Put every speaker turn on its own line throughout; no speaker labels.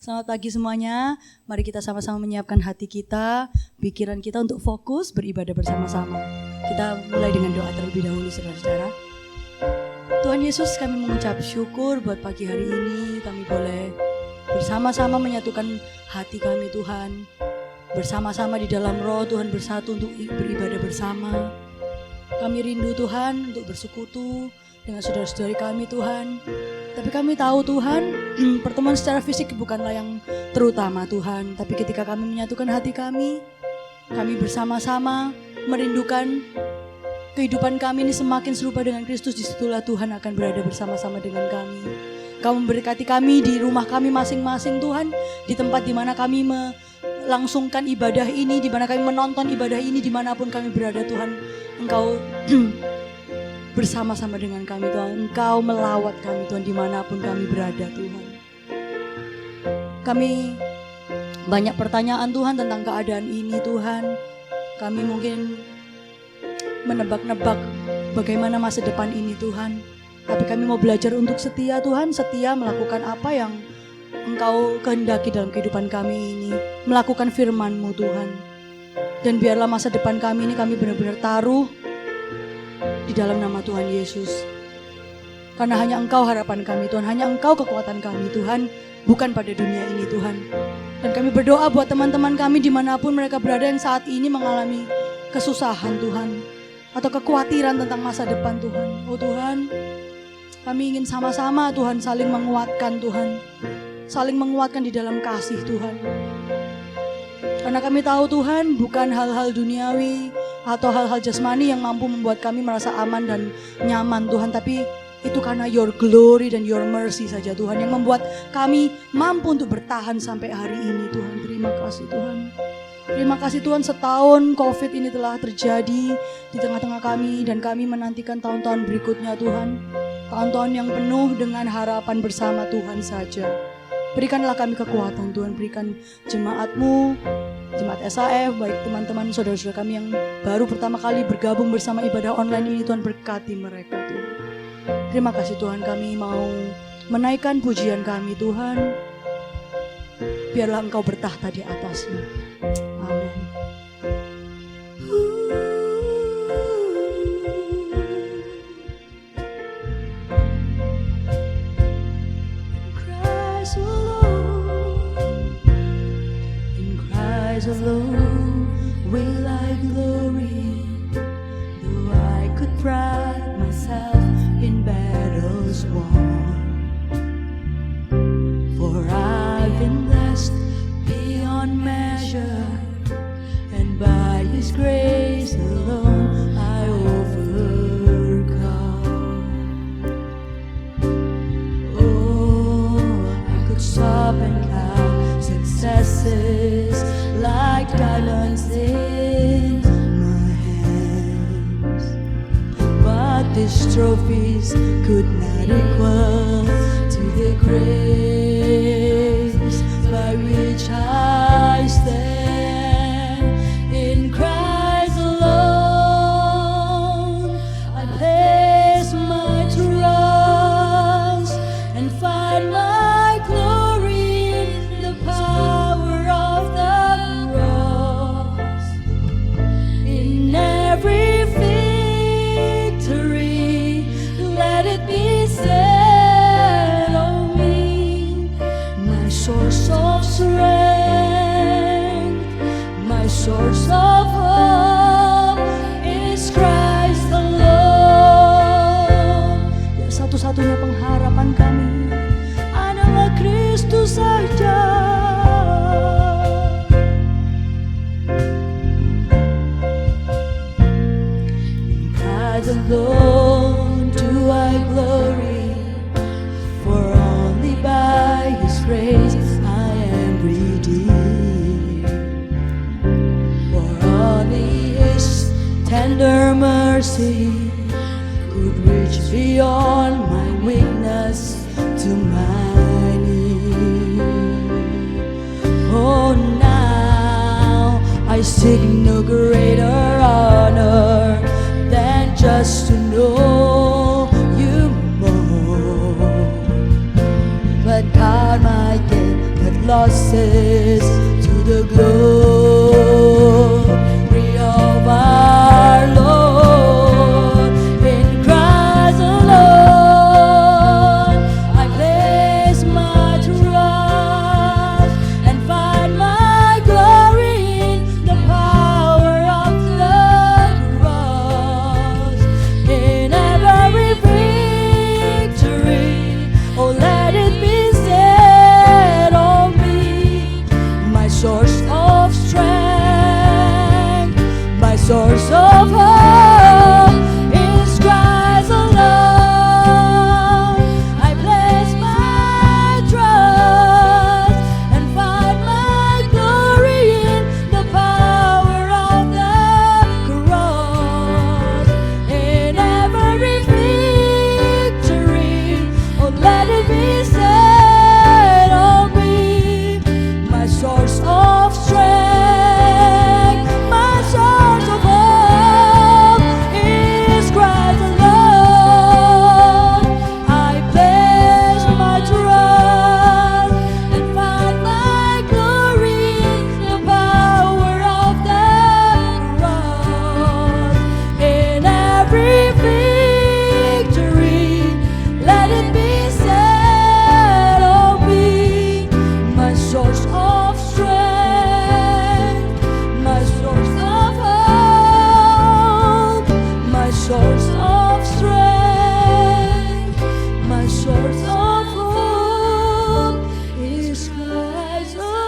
Selamat pagi semuanya. Mari kita sama-sama menyiapkan hati kita, pikiran kita untuk fokus beribadah bersama-sama. Kita mulai dengan doa terlebih dahulu, saudara-saudara. Tuhan Yesus, kami mengucap syukur buat pagi hari ini. Kami boleh bersama-sama menyatukan hati kami, Tuhan. Bersama-sama di dalam roh, Tuhan, bersatu untuk beribadah bersama. Kami rindu, Tuhan, untuk bersekutu dengan saudara-saudari kami, Tuhan. Tapi kami tahu, Tuhan, pertemuan secara fisik bukanlah yang terutama, Tuhan. Tapi ketika kami menyatukan hati kami bersama-sama merindukan kehidupan kami ini semakin serupa dengan Kristus. Disitulah Tuhan akan berada bersama-sama dengan kami. Kau memberkati kami di rumah kami masing-masing, Tuhan. Di tempat di mana kami melangsungkan ibadah ini, di mana kami menonton ibadah ini, dimanapun kami berada, Tuhan. Engkau bersama-sama dengan kami, Tuhan. Engkau melawat kami, Tuhan, dimanapun kami berada, Tuhan. Kami banyak pertanyaan, Tuhan, tentang keadaan ini, Tuhan. Kami mungkin menebak-nebak bagaimana masa depan ini, Tuhan. Tapi kami mau belajar untuk setia, Tuhan. Setia melakukan apa yang Engkau kehendaki dalam kehidupan kami ini. Melakukan firman-Mu, Tuhan. Dan biarlah masa depan kami ini kami benar-benar taruh di dalam nama Tuhan Yesus. Karena hanya Engkau harapan kami, Tuhan. Hanya Engkau kekuatan kami, Tuhan. Bukan pada dunia ini, Tuhan. Dan kami berdoa buat teman-teman kami dimanapun mereka berada yang saat ini mengalami kesusahan, Tuhan. Atau kekhawatiran tentang masa depan, Tuhan. Oh Tuhan, kami ingin sama-sama, Tuhan, saling menguatkan, Tuhan. Saling menguatkan di dalam kasih, Tuhan. Karena kami tahu, Tuhan, bukan hal-hal duniawi atau hal-hal jasmani yang mampu membuat kami merasa aman dan nyaman, Tuhan. Tapi itu karena Your glory dan Your mercy saja, Tuhan, yang membuat kami mampu untuk bertahan sampai hari ini, Tuhan. Terima kasih, Tuhan. Terima kasih, Tuhan, setahun COVID ini telah terjadi di tengah-tengah kami. Dan kami menantikan tahun-tahun berikutnya, Tuhan. Tahun-tahun yang penuh dengan harapan bersama Tuhan saja. Berikanlah kami kekuatan, Tuhan. Berikan jemaat-Mu, jemaat SAF, baik teman-teman saudara-saudara kami yang baru pertama kali bergabung bersama ibadah online ini, Tuhan, berkati mereka, Tuhan. Terima kasih, Tuhan. Kami mau menaikkan pujian kami, Tuhan. Biarlah Engkau bertahta di atasnya. Amin.
Alone will I glory, though I could pride myself in battles won. For I've been blessed beyond measure, and by His grace alone I overcome. Oh, I could stop and count successes like diamonds in my hands, but these trophies could not equal to the grace by which I stand. In Christ alone I place my trust and find my glory in the power of the cross. In every victory, let it be said of me, my source of strength, my source of hope is Christ alone.
Ya, satu-satunya pengharapan kami adalah Kristus saja.
Alone do I glory, for only by His grace I am redeemed. For only His tender mercy could reach beyond my weakness to my need. Oh, now I seek no greater honor than just to know You more. But God, my King, but losses to the glory of our Lord. In Christ alone I place my trust and find my glory in the power of the cross. In every victory, oh let it be said of me, my source of strength, my source of hope is Christ alone. I place my trust and find my glory in the power of the cross. In every victory, oh let it be said of me, my source of strength, my source of hope is Christ alone. I place my trust and find my glory in the power of the cross. In every victory, let it be said of me, my source of strength, my source of hope, my source of strength, my source of hope is Christ alone.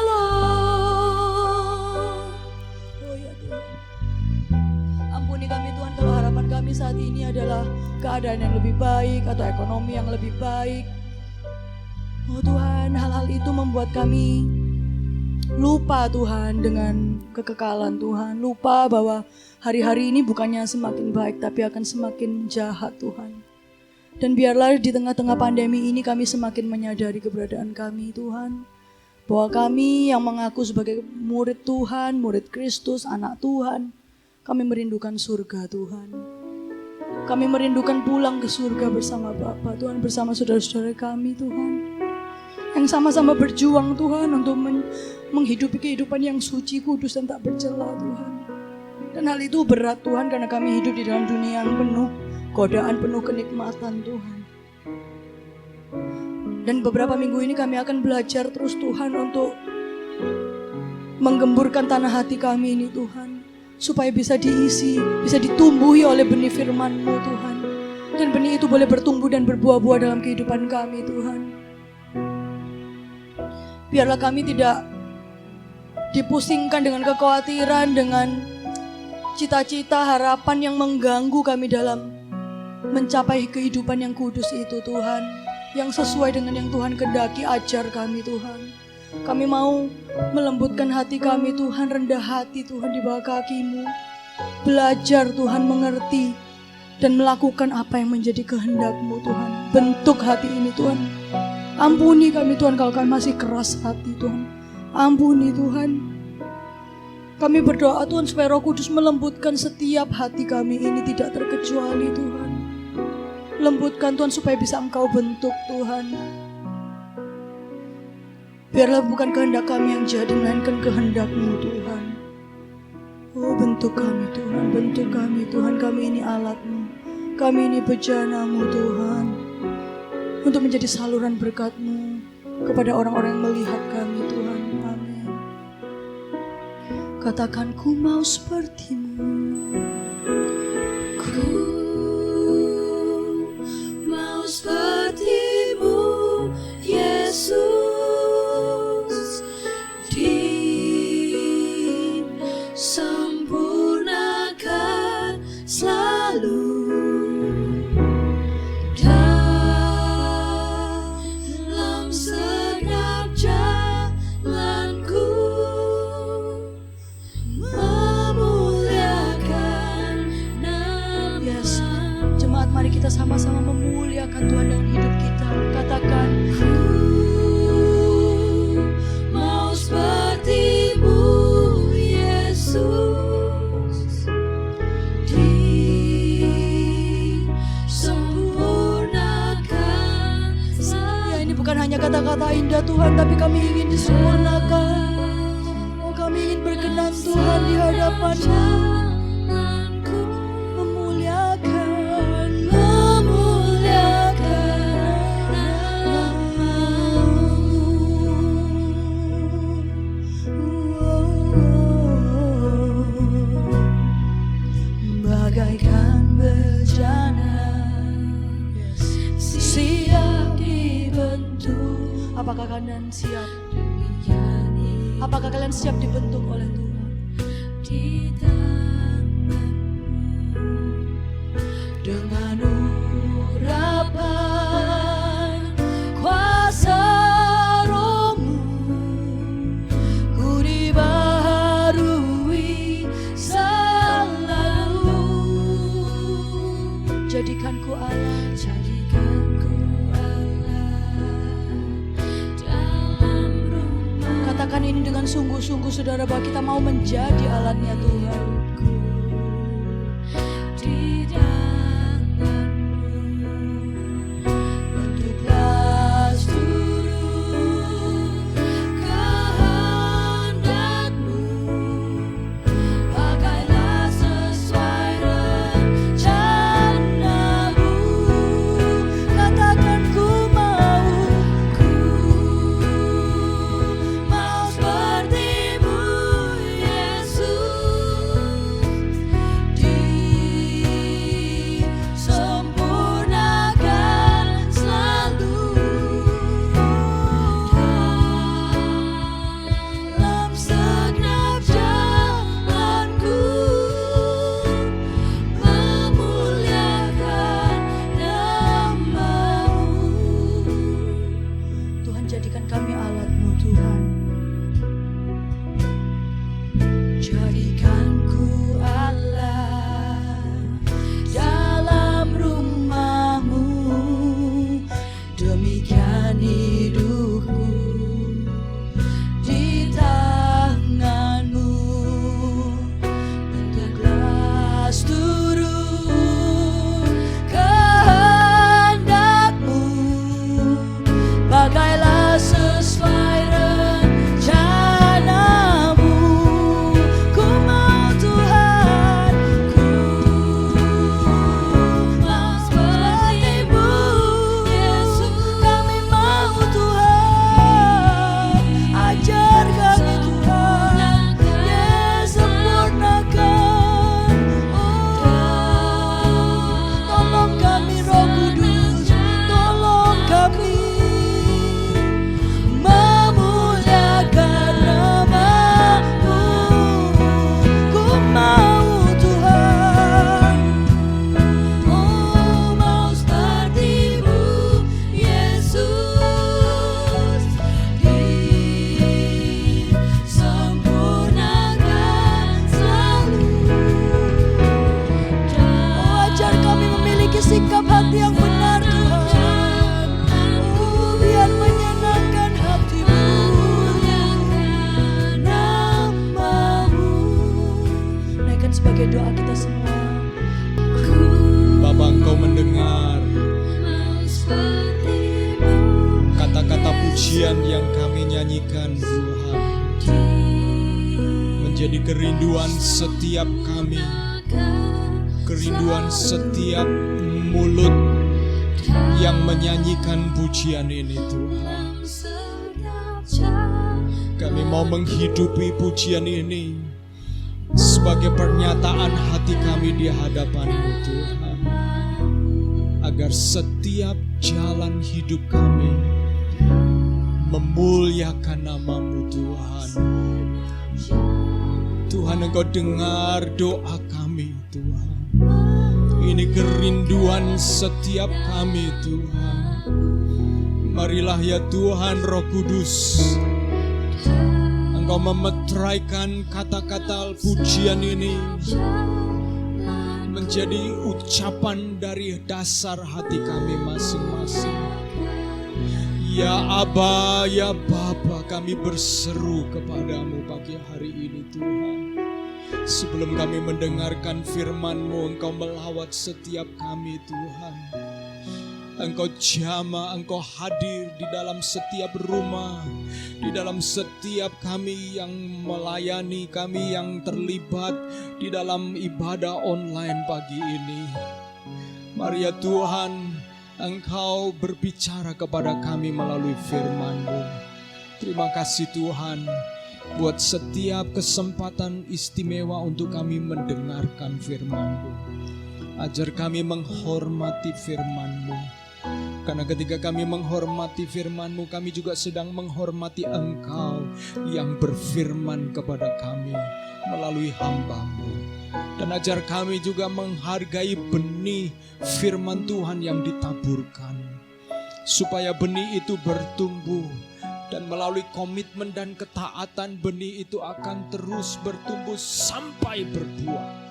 Oh ya Tuhan, ampuni kami Tuhan kalau harapan kami saat ini adalah keadaan yang lebih baik atau ekonomi yang lebih baik. Oh Tuhan, hal-hal itu membuat kami lupa Tuhan dengan kekekalan Tuhan. Lupa bahwa hari-hari ini bukannya semakin baik tapi akan semakin jahat Tuhan. Dan biarlah di tengah-tengah pandemi ini kami semakin menyadari keberadaan kami Tuhan. Bahwa kami yang mengaku sebagai murid Tuhan, murid Kristus, anak Tuhan, kami merindukan surga Tuhan. Kami merindukan pulang ke surga bersama Bapa Tuhan, bersama saudara-saudara kami Tuhan. Yang sama-sama berjuang Tuhan untuk menghidupi kehidupan yang suci, kudus dan tak bercela Tuhan. Dan hal itu berat Tuhan karena kami hidup di dalam dunia yang penuh godaan, penuh kenikmatan Tuhan. Dan beberapa minggu ini kami akan belajar terus Tuhan untuk menggemburkan tanah hati kami ini Tuhan, supaya bisa diisi, bisa ditumbuhi oleh benih firman-Mu Tuhan. Dan benih itu boleh bertumbuh dan berbuah-buah dalam kehidupan kami Tuhan. Biarlah kami tidak dipusingkan dengan kekhawatiran, dengan cita-cita, harapan yang mengganggu kami dalam mencapai kehidupan yang kudus itu Tuhan. Yang sesuai dengan yang Tuhan kehendaki, ajar kami Tuhan. Kami mau melembutkan hati kami Tuhan, rendah hati Tuhan di bawah kaki-Mu. Belajar Tuhan mengerti dan melakukan apa yang menjadi kehendak-Mu Tuhan. Bentuk hati ini Tuhan. Ampuni kami Tuhan kalau kami masih keras hati Tuhan. Ampuni Tuhan. Kami berdoa Tuhan supaya Roh Kudus melembutkan setiap hati kami ini tidak terkecuali Tuhan. Lembutkan Tuhan supaya bisa Engkau bentuk Tuhan. Biarlah bukan kehendak kami yang jadi, melainkan kehendak-Mu Tuhan. Oh bentuk kami Tuhan, bentuk kami Tuhan. Kami ini alat-Mu, kami ini bejana-Mu Tuhan, untuk menjadi saluran berkat-Mu kepada orang-orang yang melihat kami Tuhan. Amin. Katakan, ku mau seperti-Mu. Ku mau seperti-Mu, Yesus. Disempurnakan selalu dalam segenap jalanku, memuliakan berkata indah Tuhan, tapi kami ingin disempurnakan. Oh, kami ingin berkenan Tuhan di hadapan-Mu. Memuliakan bagaikan bejana siap dibentuk. Apakah kalian siap? Apakah kalian siap dibentuk oleh Tuhan? Dengan urapan kuasa Roh-Mu, ku dibaharui selalu. Jadikanku Allah, jadikanku katakan ini dengan sungguh-sungguh saudara, bahwa kita mau menjadi alatnya Tuhan. Bentuklah seluruh kehendak-Mu, pakailah sesuai rencana-Mu. Katakan ku mau seperti-Mu Yesus, disempurnakan selalu dalam segenap jalanku, memuliakan nama-Mu. Tuhan, jadikan kami alat-Mu Tuhan. Jadikanku Allah dalam rumah-Mu, demikian hidupku di tangan-Mu. Bentuklah seluruh kehendak-Mu, pakailah sesuai rencana-Mu. Ku mau Tuhan, ku mau seperti-Mu Yesus. Kami mau Tuhan, ajar kami Tuhan, Yesus sempurnakan. Tolong kami Roh Kudus, tolong kami memuliakan nama-Mu. Ku mau Tuhan, oh mau seperti-Mu Yesus, disempurnakan selalu. Oh, ajar kami memiliki sikap hati yang benar Tuhan. Oh, biar menyenangkan hati-Mu, nama-Mu. Naikkan sebagai doa kita semua.
Bapa, Engkau mendengar kata-kata pujian yang kami nyanyikan Tuhan, menjadi kerinduan setiap kami, kerinduan setiap mulut yang menyanyikan pujian ini Tuhan. Kami mau menghidupi pujian ini sebagai pernyataan hati kami di hadapan-Mu Tuhan, agar setiap jalan hidup kami memuliakan nama-Mu Tuhan. Tuhan, Engkau dengar doa kami Tuhan. Ini kerinduan setiap kami Tuhan. Marilah ya Tuhan Roh Kudus, Engkau memeteraikan kata-kata pujian ini menjadi ucapan dari dasar hati kami masing-masing. Ya Aba, ya Bapa, kami berseru kepadamu pagi hari ini Tuhan. Sebelum kami mendengarkan firman-Mu, Engkau melawat setiap kami Tuhan. Engkau jamah, Engkau hadir di dalam setiap rumah, di dalam setiap kami yang melayani, kami yang terlibat di dalam ibadah online pagi ini. Mari ya Tuhan, Engkau berbicara kepada kami melalui firman-Mu. Terima kasih Tuhan, buat setiap kesempatan istimewa untuk kami mendengarkan firman-Mu. Ajar kami menghormati firman-Mu. Karena ketika kami menghormati firman-Mu, kami juga sedang menghormati Engkau yang berfirman kepada kami melalui hamba-Mu. Dan ajar kami juga menghargai benih firman Tuhan yang ditaburkan, supaya benih itu bertumbuh. Dan melalui komitmen dan ketaatan, benih itu akan terus bertumbuh sampai berbuah.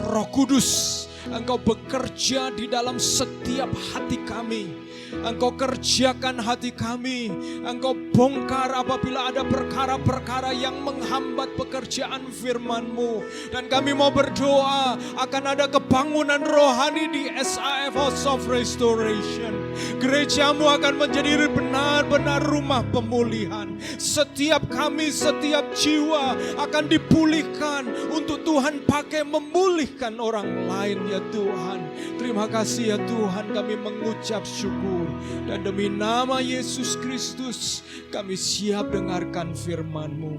Roh Kudus, Engkau bekerja di dalam setiap hati kami. Engkau kerjakan hati kami. Engkau bongkar apabila ada perkara-perkara yang menghambat pekerjaan firman-Mu. Dan kami mau berdoa akan ada kebangunan rohani di SAF House of Restoration. Gereja-Mu akan menjadi benar-benar rumah pemulihan. Setiap kami, setiap jiwa akan dipulihkan untuk Tuhan pakai memulihkan orang lain ya Tuhan. Terima kasih ya Tuhan, kami mengucap syukur. Dan demi nama Yesus Kristus kami siap dengarkan firman-Mu.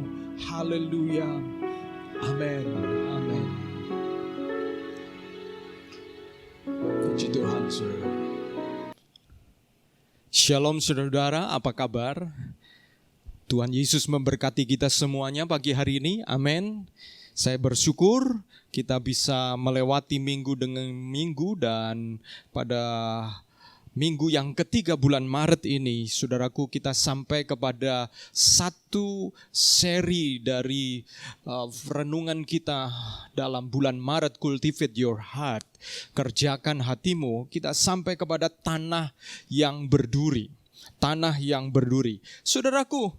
Haleluya. Amin. Amin. Puji Tuhan saudara. Shalom saudara, apa kabar? Tuhan Yesus memberkati kita semuanya pagi hari ini. Amin. Saya bersyukur kita bisa melewati minggu dengan minggu, dan pada minggu yang ketiga bulan Maret ini, saudaraku, kita sampai kepada satu seri dari renungan kita dalam bulan Maret, Cultivate Your Heart, kerjakan hatimu. Kita sampai kepada tanah yang berduri. Tanah yang berduri. Saudaraku,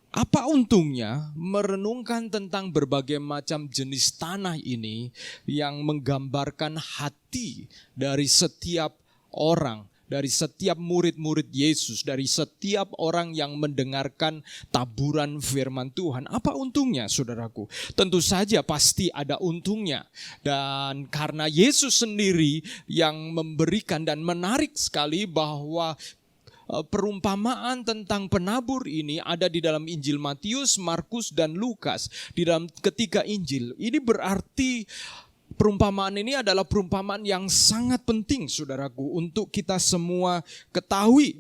apa untungnya merenungkan tentang berbagai macam jenis tanah ini yang menggambarkan hati dari setiap orang, dari setiap murid-murid Yesus, dari setiap orang yang mendengarkan taburan firman Tuhan. Apa untungnya saudaraku? Tentu saja pasti ada untungnya. Dan karena Yesus sendiri yang memberikan, dan menarik sekali bahwa perumpamaan tentang penabur ini ada di dalam Injil Matius, Markus, dan Lukas. Di dalam ketiga Injil. Ini berarti perumpamaan ini adalah perumpamaan yang sangat penting saudaraku untuk kita semua ketahui.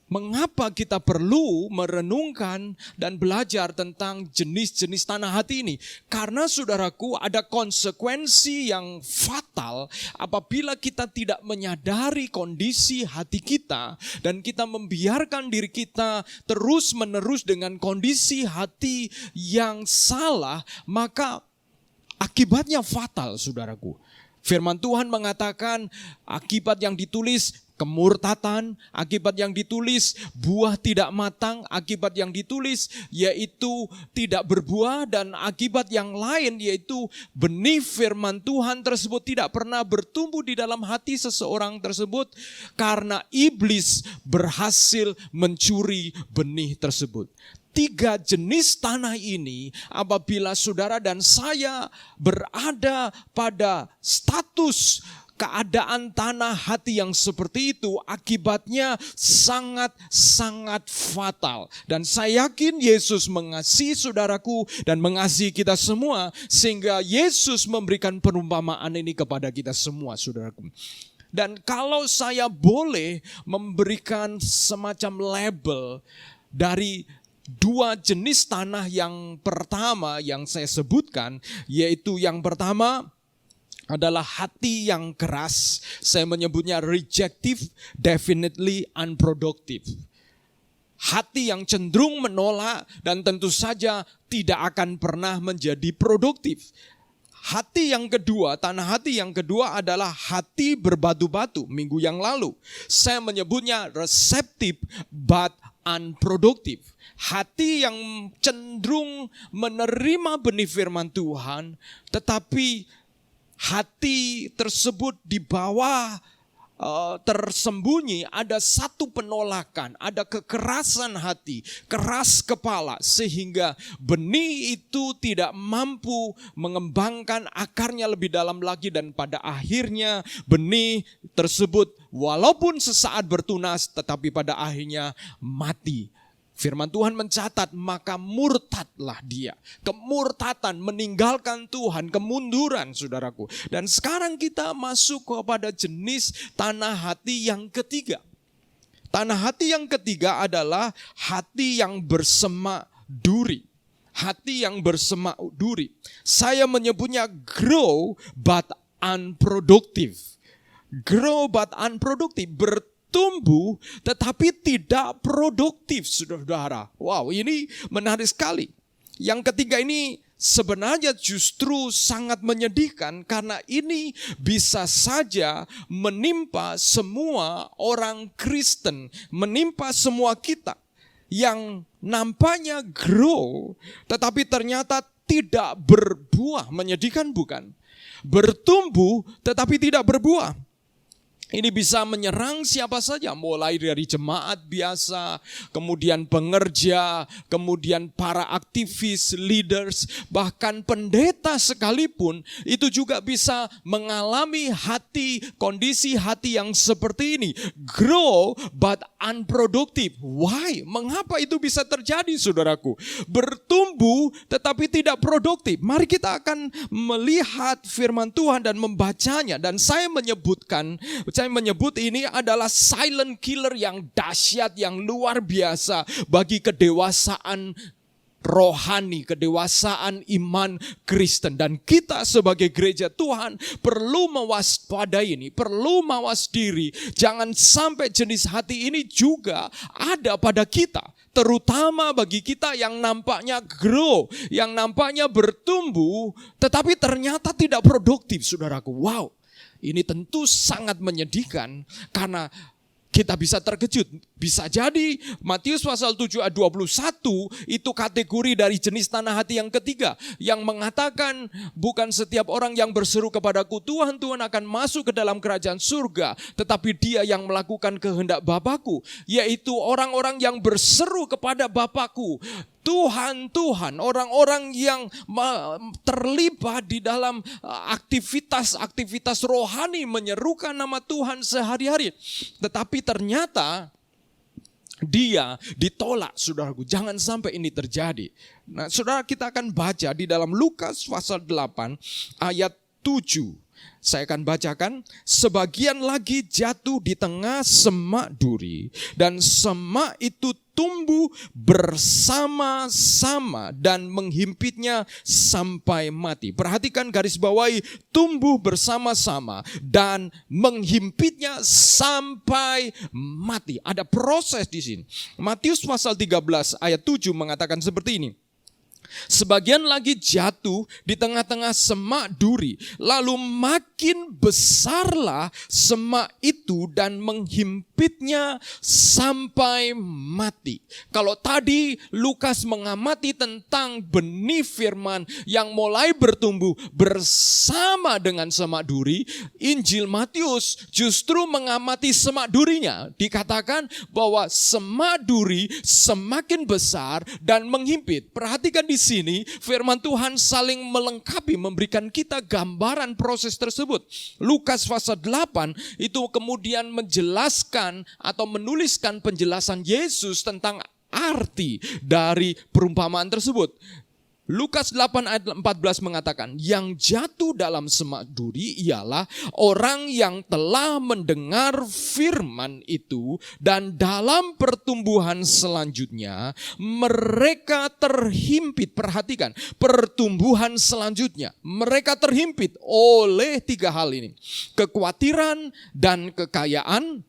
Mengapa kita perlu merenungkan dan belajar tentang jenis-jenis tanah hati ini? Karena saudaraku, ada konsekuensi yang fatal apabila kita tidak menyadari kondisi hati kita dan kita membiarkan diri kita terus-menerus dengan kondisi hati yang salah, maka akibatnya fatal saudaraku. Firman Tuhan mengatakan akibat yang ditulis kemurtatan, akibat yang ditulis buah tidak matang, akibat yang ditulis yaitu tidak berbuah, dan akibat yang lain yaitu benih firman Tuhan tersebut tidak pernah bertumbuh di dalam hati seseorang tersebut karena iblis berhasil mencuri benih tersebut. Tiga jenis tanah ini apabila saudara dan saya berada pada status keadaan tanah hati yang seperti itu, akibatnya sangat-sangat fatal. Dan saya yakin Yesus mengasihi saudaraku dan mengasihi kita semua, sehingga Yesus memberikan perumpamaan ini kepada kita semua saudaraku. Dan kalau saya boleh memberikan semacam label dari dua jenis tanah yang pertama yang saya sebutkan, yaitu yang pertama adalah hati yang keras. Saya menyebutnya rejective, definitely unproductive. Hati yang cenderung menolak dan tentu saja tidak akan pernah menjadi produktif. Hati yang kedua, tanah hati yang kedua adalah hati berbatu-batu. Minggu yang lalu saya menyebutnya receptive but unproductive. Hati yang cenderung menerima benih firman Tuhan, tetapi hati tersebut di bawah tersembunyi ada satu penolakan, ada kekerasan hati, keras kepala, sehingga benih itu tidak mampu mengembangkan akarnya lebih dalam lagi, dan pada akhirnya benih tersebut walaupun sesaat bertunas tetapi pada akhirnya mati. Firman Tuhan mencatat, maka murtadlah dia. Kemurtatan, meninggalkan Tuhan, kemunduran, saudaraku. Dan sekarang kita masuk kepada jenis tanah hati yang ketiga. Tanah hati yang ketiga adalah hati yang bersemak duri. Hati yang bersemak duri. Saya menyebutnya grow but unproductive. Grow but unproductive. Tumbuh tetapi tidak produktif, saudara. Wow, ini menarik sekali. Yang ketiga ini sebenarnya justru sangat menyedihkan, karena ini bisa saja menimpa semua orang Kristen, menimpa semua kita yang nampaknya grow tetapi ternyata tidak berbuah. Menyedihkan bukan? Bertumbuh tetapi tidak berbuah. Ini bisa menyerang siapa saja, mulai dari jemaat biasa, kemudian pengerja, kemudian para aktivis, leaders, bahkan pendeta sekalipun itu juga bisa mengalami kondisi hati yang seperti ini. Grow but unproductive. Why? Mengapa itu bisa terjadi, saudaraku? Bertumbuh tetapi tidak produktif. Mari kita akan melihat firman Tuhan dan membacanya, dan saya menyebut ini adalah silent killer yang dahsyat, yang luar biasa bagi kedewasaan rohani, kedewasaan iman Kristen. Dan kita sebagai gereja Tuhan perlu mewaspadai ini, perlu mawas diri. Jangan sampai jenis hati ini juga ada pada kita. Terutama bagi kita yang nampaknya grow, yang nampaknya bertumbuh, tetapi ternyata tidak produktif, saudaraku. Wow. Ini tentu sangat menyedihkan, karena kita bisa terkejut. Bisa jadi Matius pasal 7 ayat 21 itu kategori dari jenis tanah hati yang ketiga, yang mengatakan bukan setiap orang yang berseru kepadaku Tuhan, Tuhan akan masuk ke dalam kerajaan surga, tetapi dia yang melakukan kehendak Bapakku, yaitu orang-orang yang berseru kepada Bapakku. Tuhan, Tuhan, orang-orang yang terlibat di dalam aktivitas rohani, menyerukan nama Tuhan sehari-hari. Tetapi ternyata dia ditolak, saudaraku. Jangan sampai ini terjadi. Nah, saudara, kita akan baca di dalam Lukas pasal 8 ayat 7. Saya akan bacakan. Sebagian lagi jatuh di tengah semak duri, dan semak itu tumbuh bersama-sama dan menghimpitnya sampai mati. Perhatikan garis bawahi, tumbuh bersama-sama dan menghimpitnya sampai mati. Ada proses di sini. Matius pasal 13 ayat 7 mengatakan seperti ini. Sebagian lagi jatuh di tengah-tengah semak duri, lalu makin besarlah semak itu dan menghimpitnya sampai mati. Kalau tadi Lukas mengamati tentang benih firman yang mulai bertumbuh bersama dengan semak duri, Injil Matius justru mengamati semak durinya. Dikatakan bahwa semak duri semakin besar dan menghimpit. Perhatikan di sini firman Tuhan saling melengkapi, memberikan kita gambaran proses tersebut. Lukas pasal 8 itu kemudian menjelaskan atau menuliskan penjelasan Yesus tentang arti dari perumpamaan tersebut. Lukas 8 ayat 14 mengatakan, yang jatuh dalam semak duri ialah orang yang telah mendengar firman itu, dan dalam pertumbuhan selanjutnya mereka terhimpit. Perhatikan, pertumbuhan selanjutnya mereka terhimpit oleh tiga hal ini: kekhawatiran dan kekayaan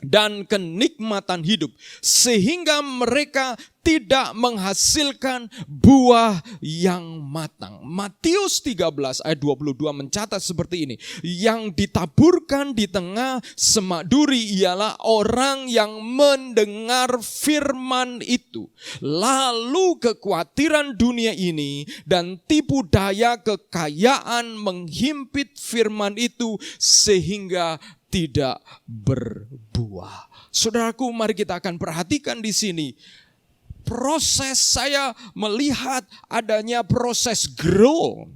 dan kenikmatan hidup, sehingga mereka tidak menghasilkan buah yang matang. Matius 13 ayat 22 mencatat seperti ini. Yang ditaburkan di tengah semak duri ialah orang yang mendengar firman itu, lalu kekhawatiran dunia ini dan tipu daya kekayaan menghimpit firman itu, sehingga tidak berbuah. Saudaraku, mari kita akan perhatikan di sini. Proses, saya melihat adanya proses grow.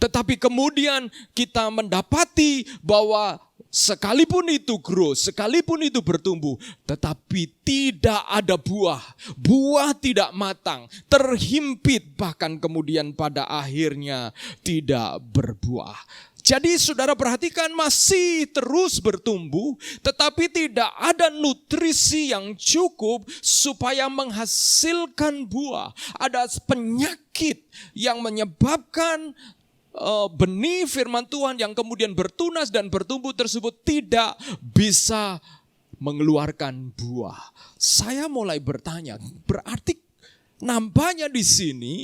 Tetapi kemudian kita mendapati bahwa sekalipun itu grow, sekalipun itu bertumbuh, tetapi tidak ada buah. Buah tidak matang, terhimpit, bahkan kemudian pada akhirnya tidak berbuah. Jadi saudara perhatikan, masih terus bertumbuh, tetapi tidak ada nutrisi yang cukup supaya menghasilkan buah. Ada penyakit yang menyebabkan benih firman Tuhan yang kemudian bertunas dan bertumbuh tersebut tidak bisa mengeluarkan buah. Saya mulai bertanya, berarti nampaknya di sini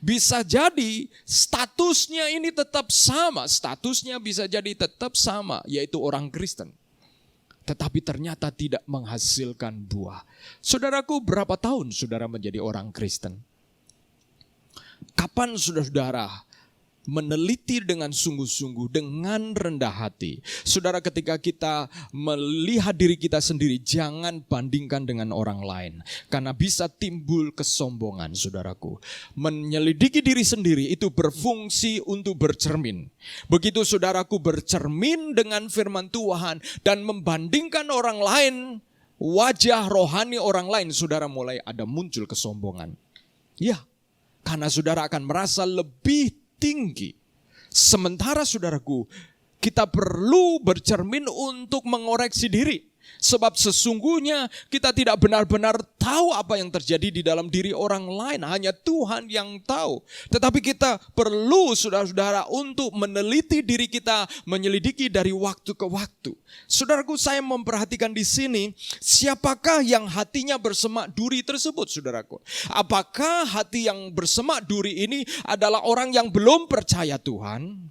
bisa jadi statusnya ini tetap sama. Statusnya bisa jadi tetap sama, yaitu orang Kristen. Tetapi ternyata tidak menghasilkan buah. Saudaraku, berapa tahun saudara menjadi orang Kristen? Kapan saudara meneliti dengan sungguh-sungguh, dengan rendah hati? Saudara, ketika kita melihat diri kita sendiri, jangan bandingkan dengan orang lain. Karena bisa timbul kesombongan, saudaraku. Menyelidiki diri sendiri itu berfungsi untuk bercermin. Begitu saudaraku bercermin dengan firman Tuhan dan membandingkan orang lain, wajah rohani orang lain, saudara mulai ada muncul kesombongan. Ya, karena saudara akan merasa lebih tinggi. Sementara saudaraku, kita perlu bercermin untuk mengoreksi diri. Sebab sesungguhnya kita tidak benar-benar tahu apa yang terjadi di dalam diri orang lain. Hanya Tuhan yang tahu. Tetapi kita perlu saudara-saudara untuk meneliti diri kita, menyelidiki dari waktu ke waktu. Saudaraku, saya memperhatikan di sini, siapakah yang hatinya bersemak duri tersebut, saudaraku? Apakah hati yang bersemak duri ini adalah orang yang belum percaya Tuhan?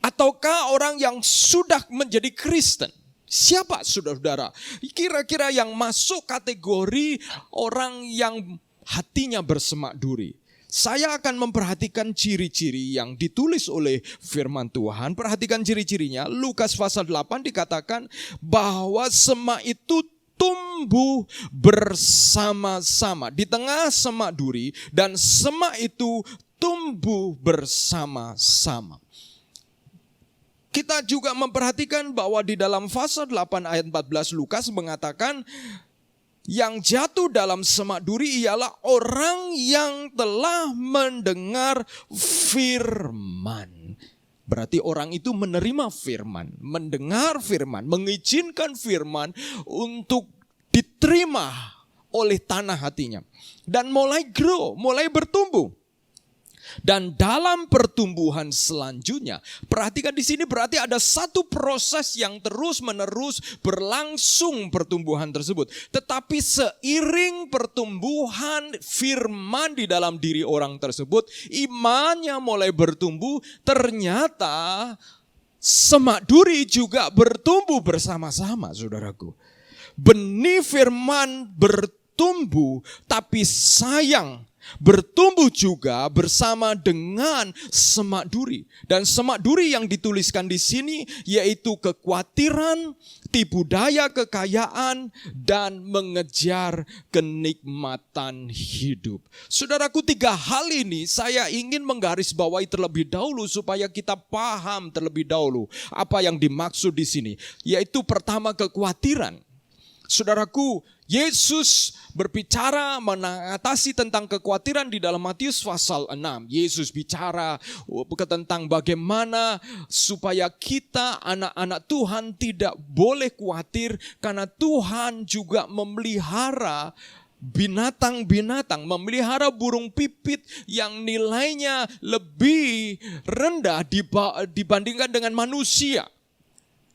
Ataukah orang yang sudah menjadi Kristen? Siapa saudara-saudara kira-kira yang masuk kategori orang yang hatinya bersemak duri? Saya akan memperhatikan ciri-ciri yang ditulis oleh firman Tuhan. Perhatikan ciri-cirinya. Lukas pasal 8 dikatakan bahwa semak itu tumbuh bersama-sama. Di tengah semak duri dan semak itu tumbuh bersama-sama. Kita juga memperhatikan bahwa di dalam pasal 8 ayat 14 Lukas mengatakan yang jatuh dalam semak duri ialah orang yang telah mendengar firman. Berarti orang itu menerima firman, mendengar firman, mengizinkan firman untuk diterima oleh tanah hatinya. Dan mulai grow, mulai bertumbuh. Dan dalam pertumbuhan selanjutnya, perhatikan di sini berarti ada satu proses yang terus-menerus berlangsung pertumbuhan tersebut. Tetapi seiring pertumbuhan firman di dalam diri orang tersebut, imannya mulai bertumbuh, ternyata semak duri juga bertumbuh bersama-sama, saudaraku. Benih firman bertumbuh, tapi sayang, bertumbuh juga bersama dengan semak duri. Dan semak duri yang dituliskan di sini yaitu kekhawatiran, tipu daya kekayaan, dan mengejar kenikmatan hidup. Saudaraku, 3 hal ini saya ingin menggarisbawahi terlebih dahulu supaya kita paham terlebih dahulu apa yang dimaksud di sini. Yaitu pertama, kekhawatiran. Saudaraku, Yesus berbicara mengatasi tentang kekhawatiran di dalam Matius pasal 6. Yesus bicara tentang bagaimana supaya kita anak-anak Tuhan tidak boleh khawatir karena Tuhan juga memelihara binatang-binatang, memelihara burung pipit yang nilainya lebih rendah dibandingkan dengan manusia.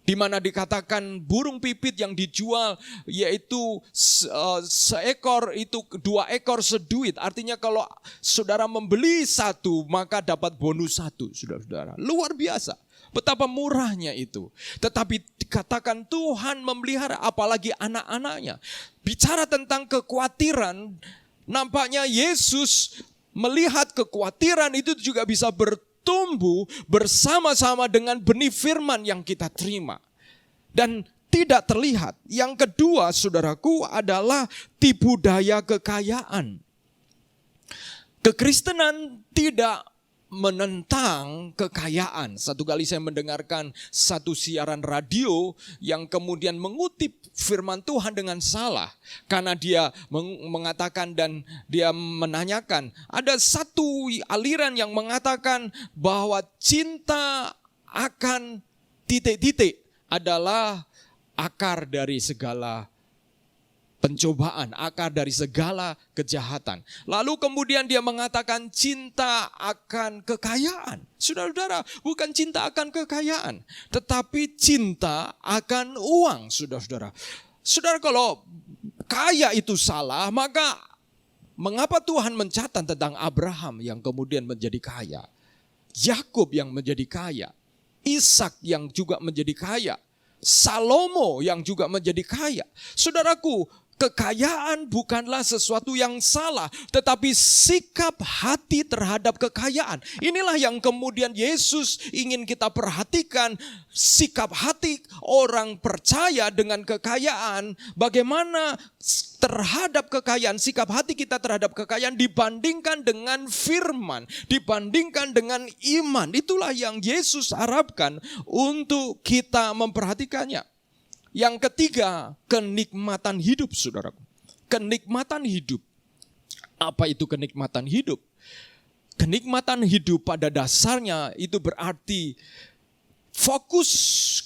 Di mana dikatakan burung pipit yang dijual yaitu seekor itu 2 ekor seduit. Artinya kalau saudara membeli 1 maka dapat bonus 1, saudara-saudara. Luar biasa. Betapa murahnya itu. Tetapi dikatakan Tuhan memelihara apalagi anak-anaknya. Bicara tentang kekhawatiran, nampaknya Yesus melihat kekhawatiran itu juga bisa bertumbuh bersama-sama dengan benih firman yang kita terima. dan tidak terlihat. Yang kedua, saudaraku, adalah tipu daya kekayaan. Kekristenan tidak menentang kekayaan. Satu kali saya mendengarkan satu siaran radio yang kemudian mengutip firman Tuhan dengan salah. Karena dia mengatakan dan dia menanyakan, ada satu aliran yang mengatakan bahwa cinta akan titik-titik adalah akar dari segala pencobaan, akar dari segala kejahatan. Lalu kemudian dia mengatakan cinta akan kekayaan. Saudara-saudara, bukan cinta akan kekayaan, tetapi cinta akan uang, saudara-saudara. Saudara, kalau kaya itu salah, maka mengapa Tuhan mencatat tentang Abraham yang kemudian menjadi kaya? Yakub yang menjadi kaya, Ishak yang juga menjadi kaya, Salomo yang juga menjadi kaya. Saudaraku, kekayaan bukanlah sesuatu yang salah, tetapi sikap hati terhadap kekayaan. Inilah yang kemudian Yesus ingin kita perhatikan, sikap hati orang percaya dengan kekayaan. Bagaimana terhadap kekayaan, sikap hati kita terhadap kekayaan dibandingkan dengan firman, dibandingkan dengan iman. Itulah yang Yesus harapkan untuk kita memperhatikannya. Yang ketiga, kenikmatan hidup, saudaraku. Kenikmatan hidup. Apa itu kenikmatan hidup? Kenikmatan hidup pada dasarnya itu berarti fokus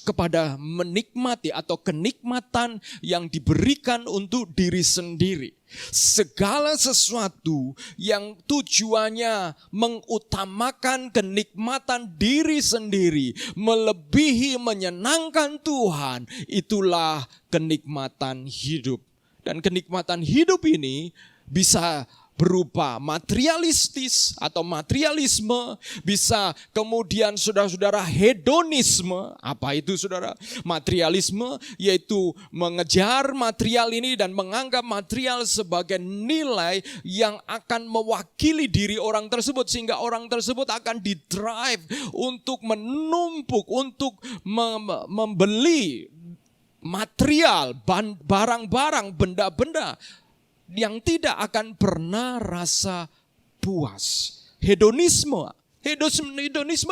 kepada menikmati atau kenikmatan yang diberikan untuk diri sendiri. Segala sesuatu yang tujuannya mengutamakan kenikmatan diri sendiri, melebihi menyenangkan Tuhan, itulah kenikmatan hidup. Dan kenikmatan hidup ini bisa berupa materialistis atau materialisme, bisa kemudian saudara-saudara hedonisme. Apa itu saudara? Materialisme yaitu mengejar material ini dan menganggap material sebagai nilai yang akan mewakili diri orang tersebut, sehingga orang tersebut akan didrive untuk menumpuk, untuk membeli material, barang-barang, benda-benda yang tidak akan pernah rasa puas. Hedonisme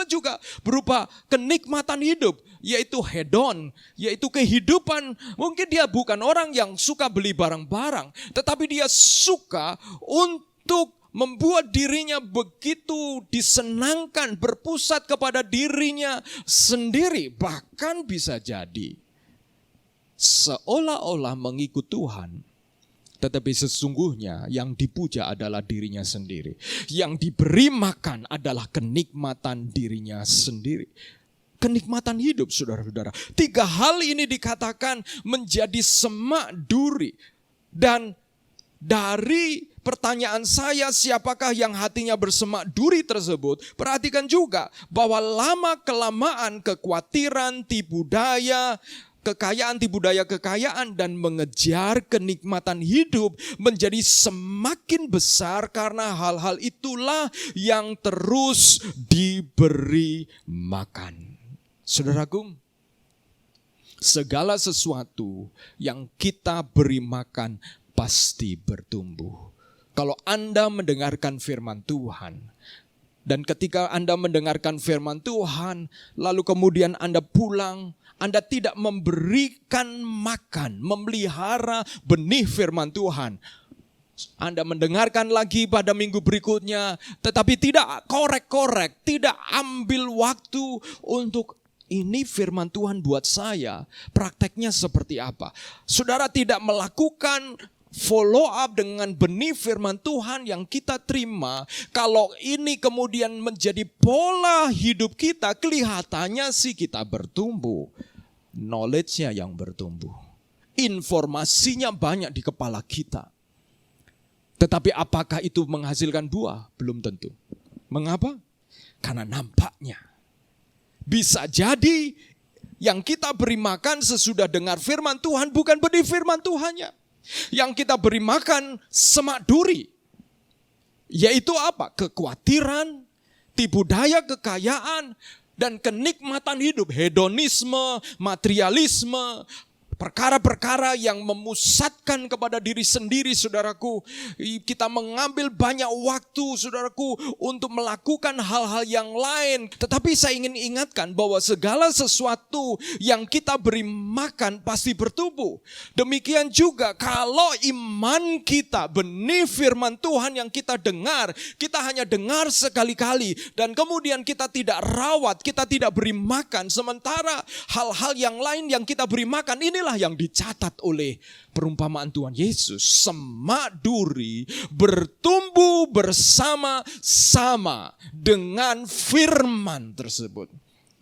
juga berupa kenikmatan hidup, yaitu hedon, yaitu kehidupan. Mungkin dia bukan orang yang suka beli barang-barang, tetapi dia suka untuk membuat dirinya begitu disenangkan, berpusat kepada dirinya sendiri. Bahkan bisa jadi seolah-olah mengikut Tuhan, tetapi sesungguhnya yang dipuja adalah dirinya sendiri. Yang diberi makan adalah kenikmatan dirinya sendiri. Kenikmatan hidup, saudara-saudara. 3 hal ini dikatakan menjadi semak duri. Dan dari pertanyaan saya, siapakah yang hatinya bersemak duri tersebut? Perhatikan juga bahwa lama-kelamaan kekhawatiran, tipu daya, kekayaan dan mengejar kenikmatan hidup menjadi semakin besar karena hal-hal itulah yang terus diberi makan. Saudaraku, segala sesuatu yang kita beri makan pasti bertumbuh. Kalau Anda mendengarkan firman Tuhan, dan ketika Anda mendengarkan firman Tuhan, lalu kemudian Anda pulang, Anda tidak memberikan makan, memelihara benih firman Tuhan. Anda mendengarkan lagi pada minggu berikutnya, tetapi tidak korek-korek, tidak ambil waktu untuk ini firman Tuhan buat saya, prakteknya seperti apa. Saudara tidak melakukan follow up dengan benih firman Tuhan yang kita terima. Kalau ini kemudian menjadi pola hidup kita, kelihatannya sih kita bertumbuh. Knowledge-nya yang bertumbuh. Informasinya banyak di kepala kita. Tetapi apakah itu menghasilkan buah? Belum tentu. Mengapa? Karena nampaknya. Bisa jadi yang kita beri makan sesudah dengar firman Tuhan bukan benih firman Tuhannya. Yang kita beri makan semak duri. Yaitu apa? Kekhawatiran, tipu daya kekayaan, dan kenikmatan hidup, hedonisme, materialisme, perkara-perkara yang memusatkan kepada diri sendiri, saudaraku. Kita mengambil banyak waktu, saudaraku, untuk melakukan hal-hal yang lain. Tetapi saya ingin ingatkan bahwa segala sesuatu yang kita beri makan pasti bertumbuh. Demikian juga kalau iman kita, benih firman Tuhan yang kita dengar, kita hanya dengar sekali-kali dan kemudian kita tidak rawat, kita tidak beri makan. Sementara hal-hal yang lain yang kita beri makan, inilah yang dicatat oleh perumpamaan Tuhan Yesus. Semak duri bertumbuh bersama-sama dengan firman tersebut.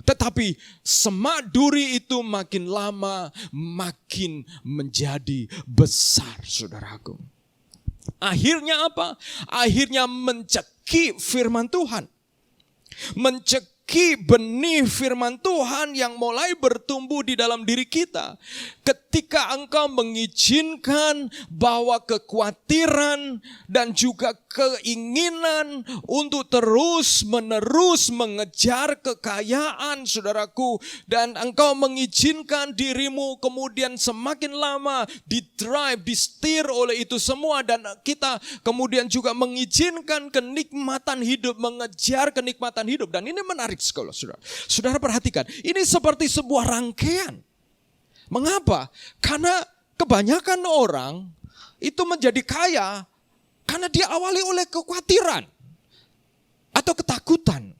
Tetapi semak duri itu makin lama makin menjadi besar, saudaraku. Akhirnya apa? Akhirnya mencekik firman Tuhan. Mencekik benih firman Tuhan yang mulai bertumbuh di dalam diri kita. Ketika engkau mengizinkan bahwa kekhawatiran dan juga keinginan untuk terus menerus mengejar kekayaan, saudaraku, dan engkau mengizinkan dirimu kemudian semakin lama di-drive, disetir oleh itu semua, dan kita kemudian juga mengizinkan kenikmatan hidup, mengejar kenikmatan hidup. Dan ini menarik sekali, saudara. Saudara perhatikan, ini seperti sebuah rangkaian. Mengapa? Karena kebanyakan orang itu menjadi kaya karena diawali oleh kekhawatiran atau ketakutan.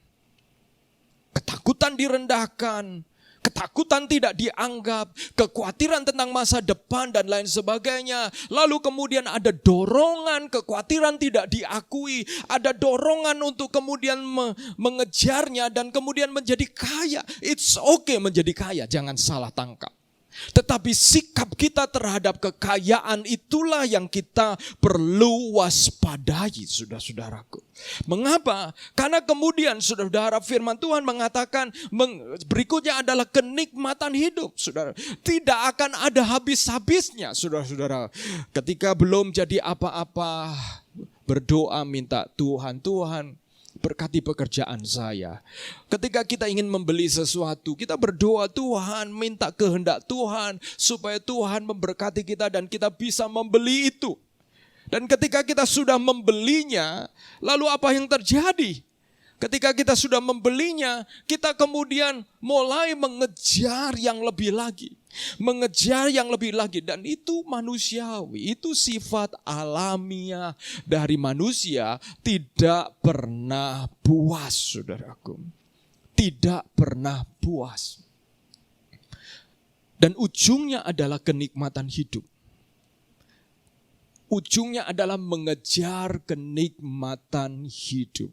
Ketakutan direndahkan, ketakutan tidak dianggap, kekhawatiran tentang masa depan dan lain sebagainya. Lalu kemudian ada dorongan, kekhawatiran tidak diakui, ada dorongan untuk kemudian mengejarnya dan kemudian menjadi kaya. It's okay menjadi kaya, jangan salah tangkap. Tetapi sikap kita terhadap kekayaan itulah yang kita perlu waspadai, saudara-saudaraku. Mengapa? Karena kemudian saudara, firman Tuhan mengatakan berikutnya adalah kenikmatan hidup, saudara. Tidak akan ada habis-habisnya, saudara-saudara. Ketika belum jadi apa-apa, berdoa minta Tuhan, berkati pekerjaan saya. Ketika kita ingin membeli sesuatu, kita berdoa, Tuhan, minta kehendak Tuhan supaya Tuhan memberkati kita dan kita bisa membeli itu. Dan ketika kita sudah membelinya, lalu apa yang terjadi? Ketika kita sudah membelinya, kita kemudian mulai mengejar yang lebih lagi. Mengejar yang lebih lagi, dan itu manusiawi, itu sifat alamiah dari manusia, tidak pernah puas, saudaraku. Tidak pernah puas. Dan ujungnya adalah kenikmatan hidup. Ujungnya adalah mengejar kenikmatan hidup.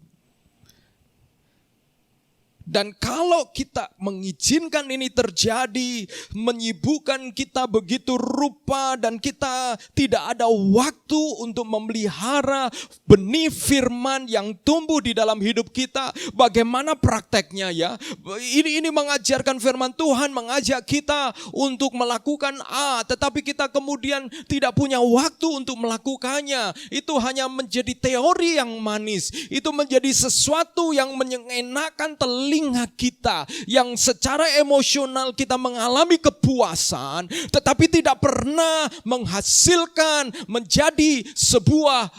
Dan kalau kita mengizinkan ini terjadi, menyibukkan kita begitu rupa dan kita tidak ada waktu untuk memelihara benih firman yang tumbuh di dalam hidup kita, bagaimana prakteknya ya? Ini mengajarkan firman Tuhan, mengajak kita untuk melakukan A, tetapi kita kemudian tidak punya waktu untuk melakukannya. Itu hanya menjadi teori yang manis, itu menjadi sesuatu yang menyenangkan telinga kita, yang secara emosional kita mengalami kepuasan, tetapi tidak pernah menghasilkan menjadi sebuah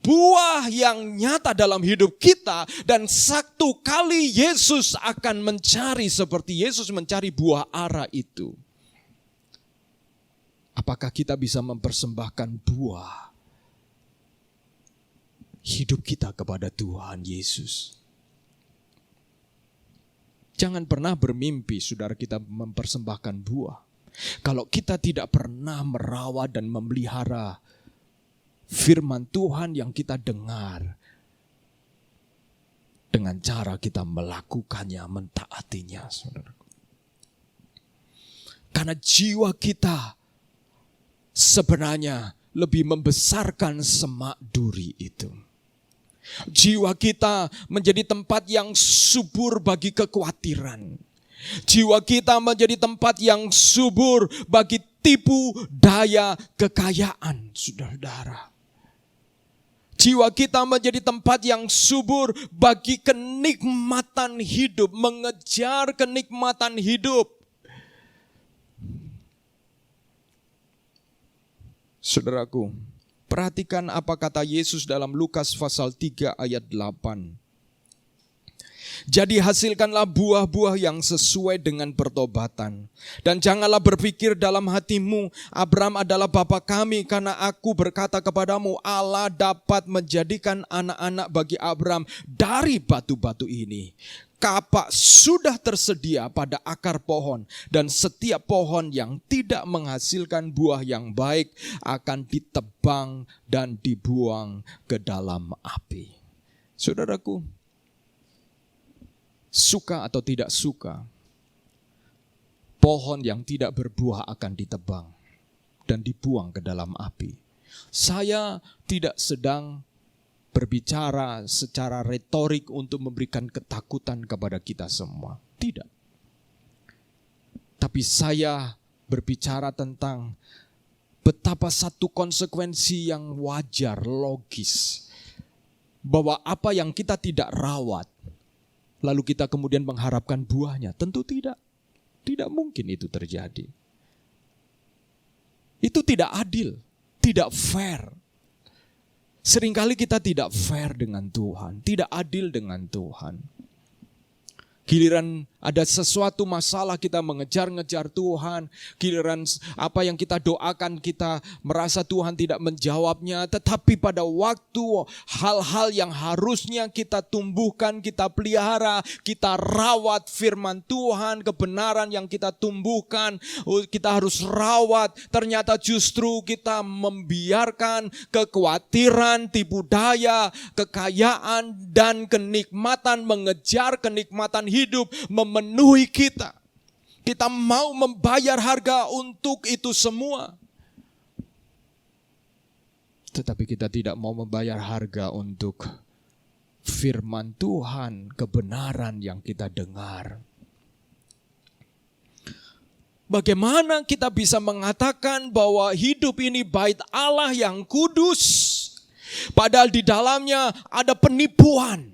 buah yang nyata dalam hidup kita. Dan satu kali Yesus akan mencari, seperti Yesus mencari buah ara itu. Apakah kita bisa mempersembahkan buah hidup kita kepada Tuhan Yesus? Jangan pernah bermimpi, saudara, kita mempersembahkan buah kalau kita tidak pernah merawat dan memelihara firman Tuhan yang kita dengar dengan cara kita melakukannya, mentaatinya, saudara. Karena jiwa kita sebenarnya lebih membesarkan semak duri itu. Jiwa kita menjadi tempat yang subur bagi kekhawatiran. Jiwa kita menjadi tempat yang subur bagi tipu daya kekayaan, saudara-saudara. Jiwa kita menjadi tempat yang subur bagi kenikmatan hidup, mengejar kenikmatan hidup. Saudaraku, perhatikan apa kata Yesus dalam Lukas pasal 3 ayat 8. Jadi hasilkanlah buah-buah yang sesuai dengan pertobatan. Dan janganlah berpikir dalam hatimu, Abraham adalah bapa kami, karena aku berkata kepadamu, Allah dapat menjadikan anak-anak bagi Abraham dari batu-batu ini. Kapak sudah tersedia pada akar pohon, dan setiap pohon yang tidak menghasilkan buah yang baik akan ditebang dan dibuang ke dalam api. Saudaraku, suka atau tidak suka, pohon yang tidak berbuah akan ditebang dan dibuang ke dalam api. Saya tidak sedang berbicara secara retorik untuk memberikan ketakutan kepada kita semua. Tidak. Tapi saya berbicara tentang betapa satu konsekuensi yang wajar, logis. Bahwa apa yang kita tidak rawat, lalu kita kemudian mengharapkan buahnya. Tentu tidak. Tidak mungkin itu terjadi. Itu tidak adil. Tidak fair. Seringkali kita tidak fair dengan Tuhan. Tidak adil dengan Tuhan. Giliran ada sesuatu masalah kita mengejar-ngejar Tuhan. Giliran apa yang kita doakan kita merasa Tuhan tidak menjawabnya. Tetapi pada waktu hal-hal yang harusnya kita tumbuhkan, kita pelihara, kita rawat firman Tuhan, kebenaran yang kita tumbuhkan, kita harus rawat. Ternyata justru kita membiarkan kekhawatiran, tipu daya, kekayaan dan kenikmatan, mengejar kenikmatan hidup memenuhi kita. Kita mau membayar harga untuk itu semua. Tetapi kita tidak mau membayar harga untuk firman Tuhan, kebenaran yang kita dengar. Bagaimana kita bisa mengatakan bahwa hidup ini bait Allah yang kudus, padahal di dalamnya ada penipuan,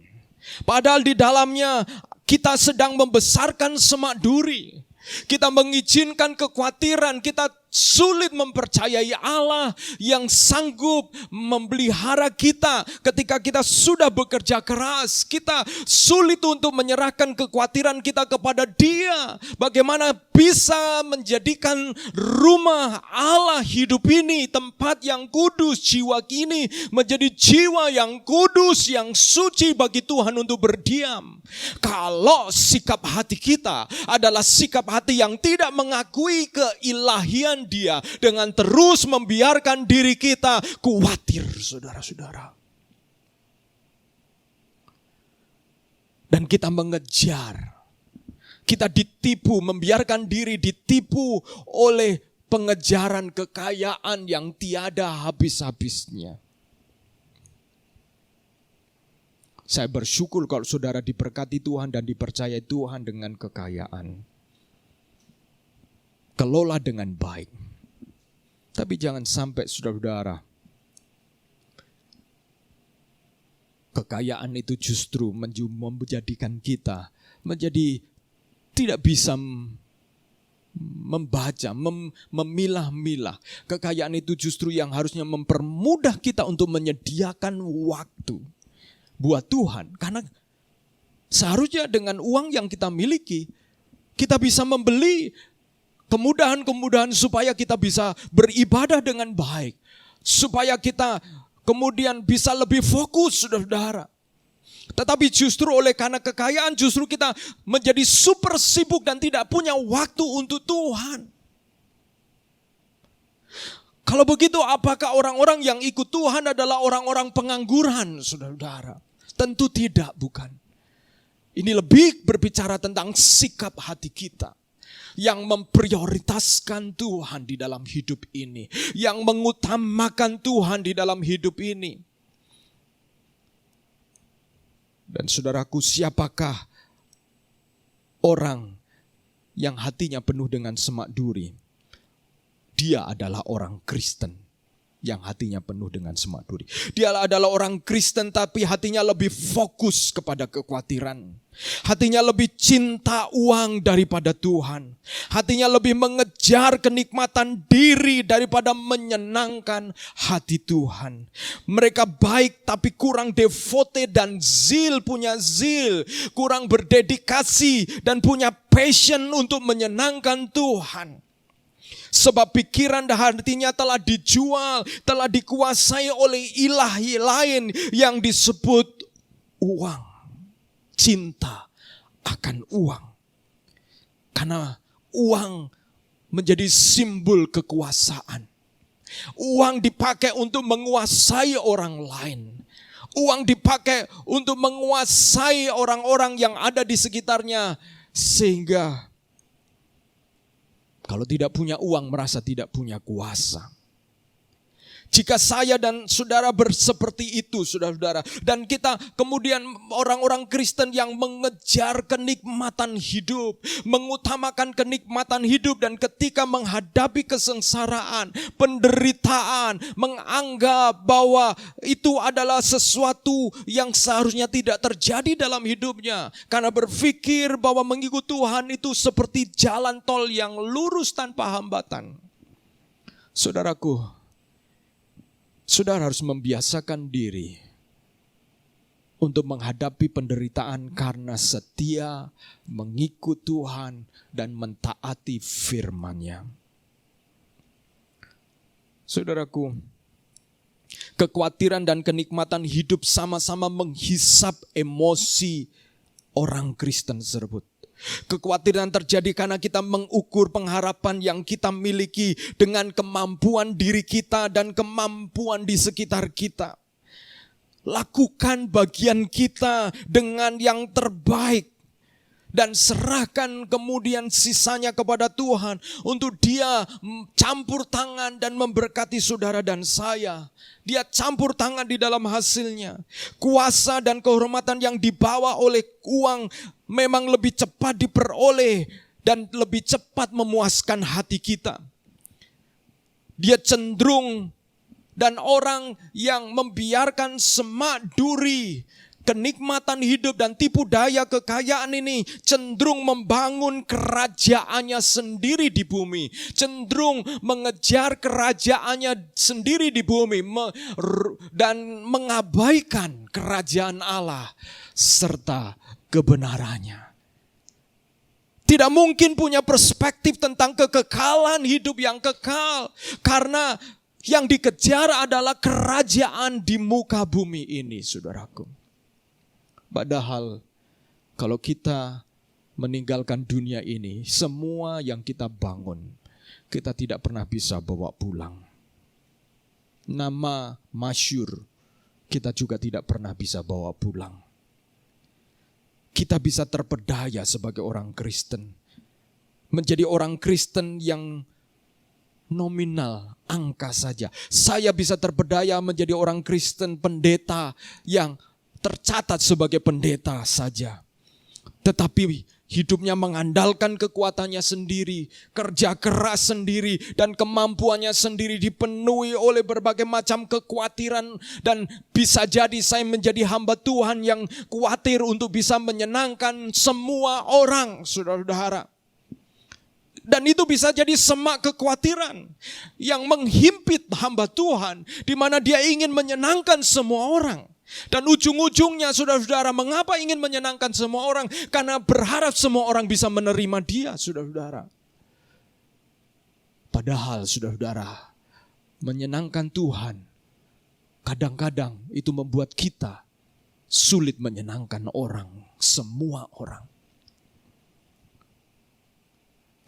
padahal di dalamnya kita sedang membesarkan semak duri. Kita mengizinkan kekhawatiran, kita sulit mempercayai Allah yang sanggup memelihara kita ketika kita sudah bekerja keras. Kita sulit untuk menyerahkan kekhawatiran kita kepada Dia. Bagaimana bisa menjadikan rumah Allah hidup ini, tempat yang kudus, jiwa ini menjadi jiwa yang kudus, yang suci bagi Tuhan untuk berdiam. Kalau sikap hati kita adalah sikap hati yang tidak mengakui keilahian Dia, dengan terus membiarkan diri kita khawatir, saudara-saudara. Dan kita mengejar, kita ditipu, membiarkan diri ditipu oleh pengejaran kekayaan yang tiada habis-habisnya. Saya bersyukur kalau saudara diberkati Tuhan dan dipercayai Tuhan dengan kekayaan. Kelola dengan baik. Tapi jangan sampai saudara-saudara, kekayaan itu justru menjadikan kita menjadi tidak bisa membaca, memilah-milah. Kekayaan itu justru yang harusnya mempermudah kita untuk menyediakan waktu buat Tuhan. Karena seharusnya dengan uang yang kita miliki, kita bisa membeli kemudahan-kemudahan supaya kita bisa beribadah dengan baik. Supaya kita kemudian bisa lebih fokus, saudara-saudara. Tetapi justru oleh karena kekayaan, justru kita menjadi super sibuk dan tidak punya waktu untuk Tuhan. Kalau begitu, apakah orang-orang yang ikut Tuhan adalah orang-orang pengangguran, saudara-saudara? Tentu tidak, bukan. Ini lebih berbicara tentang sikap hati kita yang memprioritaskan Tuhan di dalam hidup ini, yang mengutamakan Tuhan di dalam hidup ini. Dan saudaraku, siapakah orang yang hatinya penuh dengan semak duri? Dia adalah orang Kristen. yang hatinya penuh dengan semak duri. Dia adalah orang Kristen tapi hatinya lebih fokus kepada kekhawatiran. Hatinya lebih cinta uang daripada Tuhan. Hatinya lebih mengejar kenikmatan diri daripada menyenangkan hati Tuhan. Mereka baik tapi kurang devote dan punya zeal. Kurang berdedikasi dan punya passion untuk menyenangkan Tuhan. Sebab pikiran dan hatinya telah dijual, telah dikuasai oleh ilahi lain yang disebut uang. Cinta akan uang. Karena uang menjadi simbol kekuasaan. Uang dipakai untuk menguasai orang lain. Uang dipakai untuk menguasai orang-orang yang ada di sekitarnya. Sehingga kalau tidak punya uang merasa tidak punya kuasa. Jika saya dan saudara seperti itu, saudara-saudara, dan kita kemudian orang-orang Kristen yang mengejar kenikmatan hidup, mengutamakan kenikmatan hidup, dan ketika menghadapi kesengsaraan, penderitaan, menganggap bahwa itu adalah sesuatu yang seharusnya tidak terjadi dalam hidupnya, karena berpikir bahwa mengikut Tuhan itu seperti jalan tol yang lurus tanpa hambatan. Saudaraku, saudara harus membiasakan diri untuk menghadapi penderitaan karena setia mengikut Tuhan dan mentaati firman-Nya. Saudaraku, kekhawatiran dan kenikmatan hidup sama-sama menghisap emosi orang Kristen tersebut. Kekhawatiran terjadi karena kita mengukur pengharapan yang kita miliki dengan kemampuan diri kita dan kemampuan di sekitar kita. Lakukan bagian kita dengan yang terbaik dan serahkan kemudian sisanya kepada Tuhan untuk Dia campur tangan dan memberkati saudara dan saya. Dia campur tangan di dalam hasilnya. Kuasa dan kehormatan yang dibawa oleh uang memang lebih cepat diperoleh dan lebih cepat memuaskan hati kita. Dia cenderung, dan orang yang membiarkan semak duri, kenikmatan hidup dan tipu daya kekayaan ini cenderung membangun kerajaannya sendiri di bumi. Cenderung mengejar kerajaannya sendiri di bumi dan mengabaikan kerajaan Allah serta kebenarannya. Tidak mungkin punya perspektif tentang kekekalan hidup yang kekal. Karena yang dikejar adalah kerajaan di muka bumi ini, saudaraku. Padahal kalau kita meninggalkan dunia ini, semua yang kita bangun, kita tidak pernah bisa bawa pulang. Nama masyhur, kita juga tidak pernah bisa bawa pulang. Kita bisa terpedaya sebagai orang Kristen. Menjadi orang Kristen yang nominal, angka saja. Saya bisa terpedaya menjadi orang Kristen pendeta yang tercatat sebagai pendeta saja. Tetapi hidupnya mengandalkan kekuatannya sendiri, kerja keras sendiri, dan kemampuannya sendiri dipenuhi oleh berbagai macam kekhawatiran. Dan bisa jadi saya menjadi hamba Tuhan yang khawatir untuk bisa menyenangkan semua orang, saudara-saudara. Dan itu bisa jadi semak kekhawatiran yang menghimpit hamba Tuhan, di mana dia ingin menyenangkan semua orang. Dan ujung-ujungnya, saudara-saudara, mengapa ingin menyenangkan semua orang? Karena berharap semua orang bisa menerima dia, saudara-saudara. Padahal, saudara-saudara, menyenangkan Tuhan kadang-kadang itu membuat kita sulit menyenangkan orang, semua orang.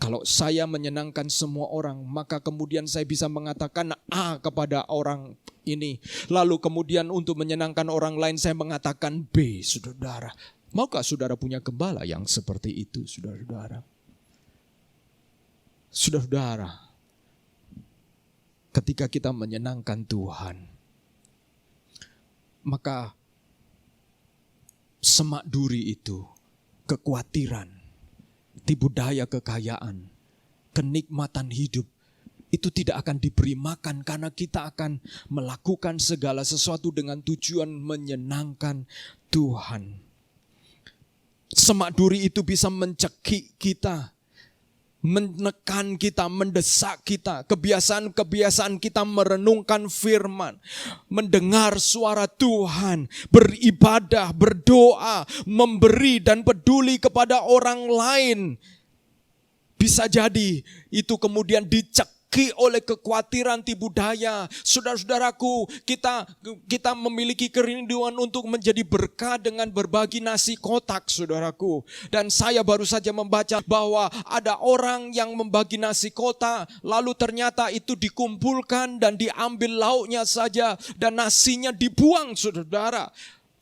Kalau saya menyenangkan semua orang, maka kemudian saya bisa mengatakan A kepada orang ini. Lalu kemudian untuk menyenangkan orang lain saya mengatakan B, saudara. Maukah saudara punya gembala yang seperti itu, saudara-saudara? Saudara-saudara, ketika kita menyenangkan Tuhan, maka semak duri itu, kekhawatiran, tipu daya kekayaan, kenikmatan hidup itu tidak akan diberi makan karena kita akan melakukan segala sesuatu dengan tujuan menyenangkan Tuhan. Semak duri itu bisa mencekik kita, menekan kita, mendesak kita. Kebiasaan-kebiasaan kita merenungkan firman, mendengar suara Tuhan, beribadah, berdoa, memberi dan peduli kepada orang lain. Bisa jadi itu kemudian dicekik oleh kekhawatiran tipu daya. Saudara-saudaraku, kita memiliki kerinduan untuk menjadi berkat dengan berbagi nasi kotak, saudaraku. Dan saya baru saja membaca bahwa ada orang yang membagi nasi kotak, lalu ternyata itu dikumpulkan dan diambil lauknya saja dan nasinya dibuang, saudara.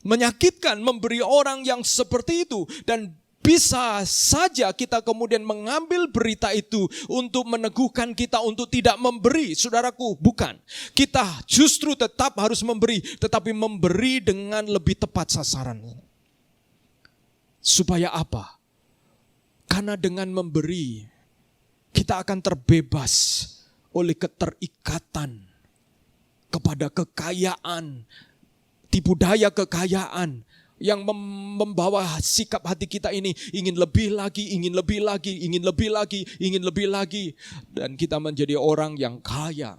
Menyakitkan memberi orang yang seperti itu. Dan bisa saja kita kemudian mengambil berita itu untuk meneguhkan kita untuk tidak memberi. Saudaraku, bukan. Kita justru tetap harus memberi, tetapi memberi dengan lebih tepat sasaran. Supaya apa? Karena dengan memberi, kita akan terbebas oleh keterikatan kepada kekayaan, tipu daya kekayaan, yang membawa sikap hati kita ini ingin lebih lagi, ingin lebih lagi, ingin lebih lagi, ingin lebih lagi. Dan kita menjadi orang yang kaya,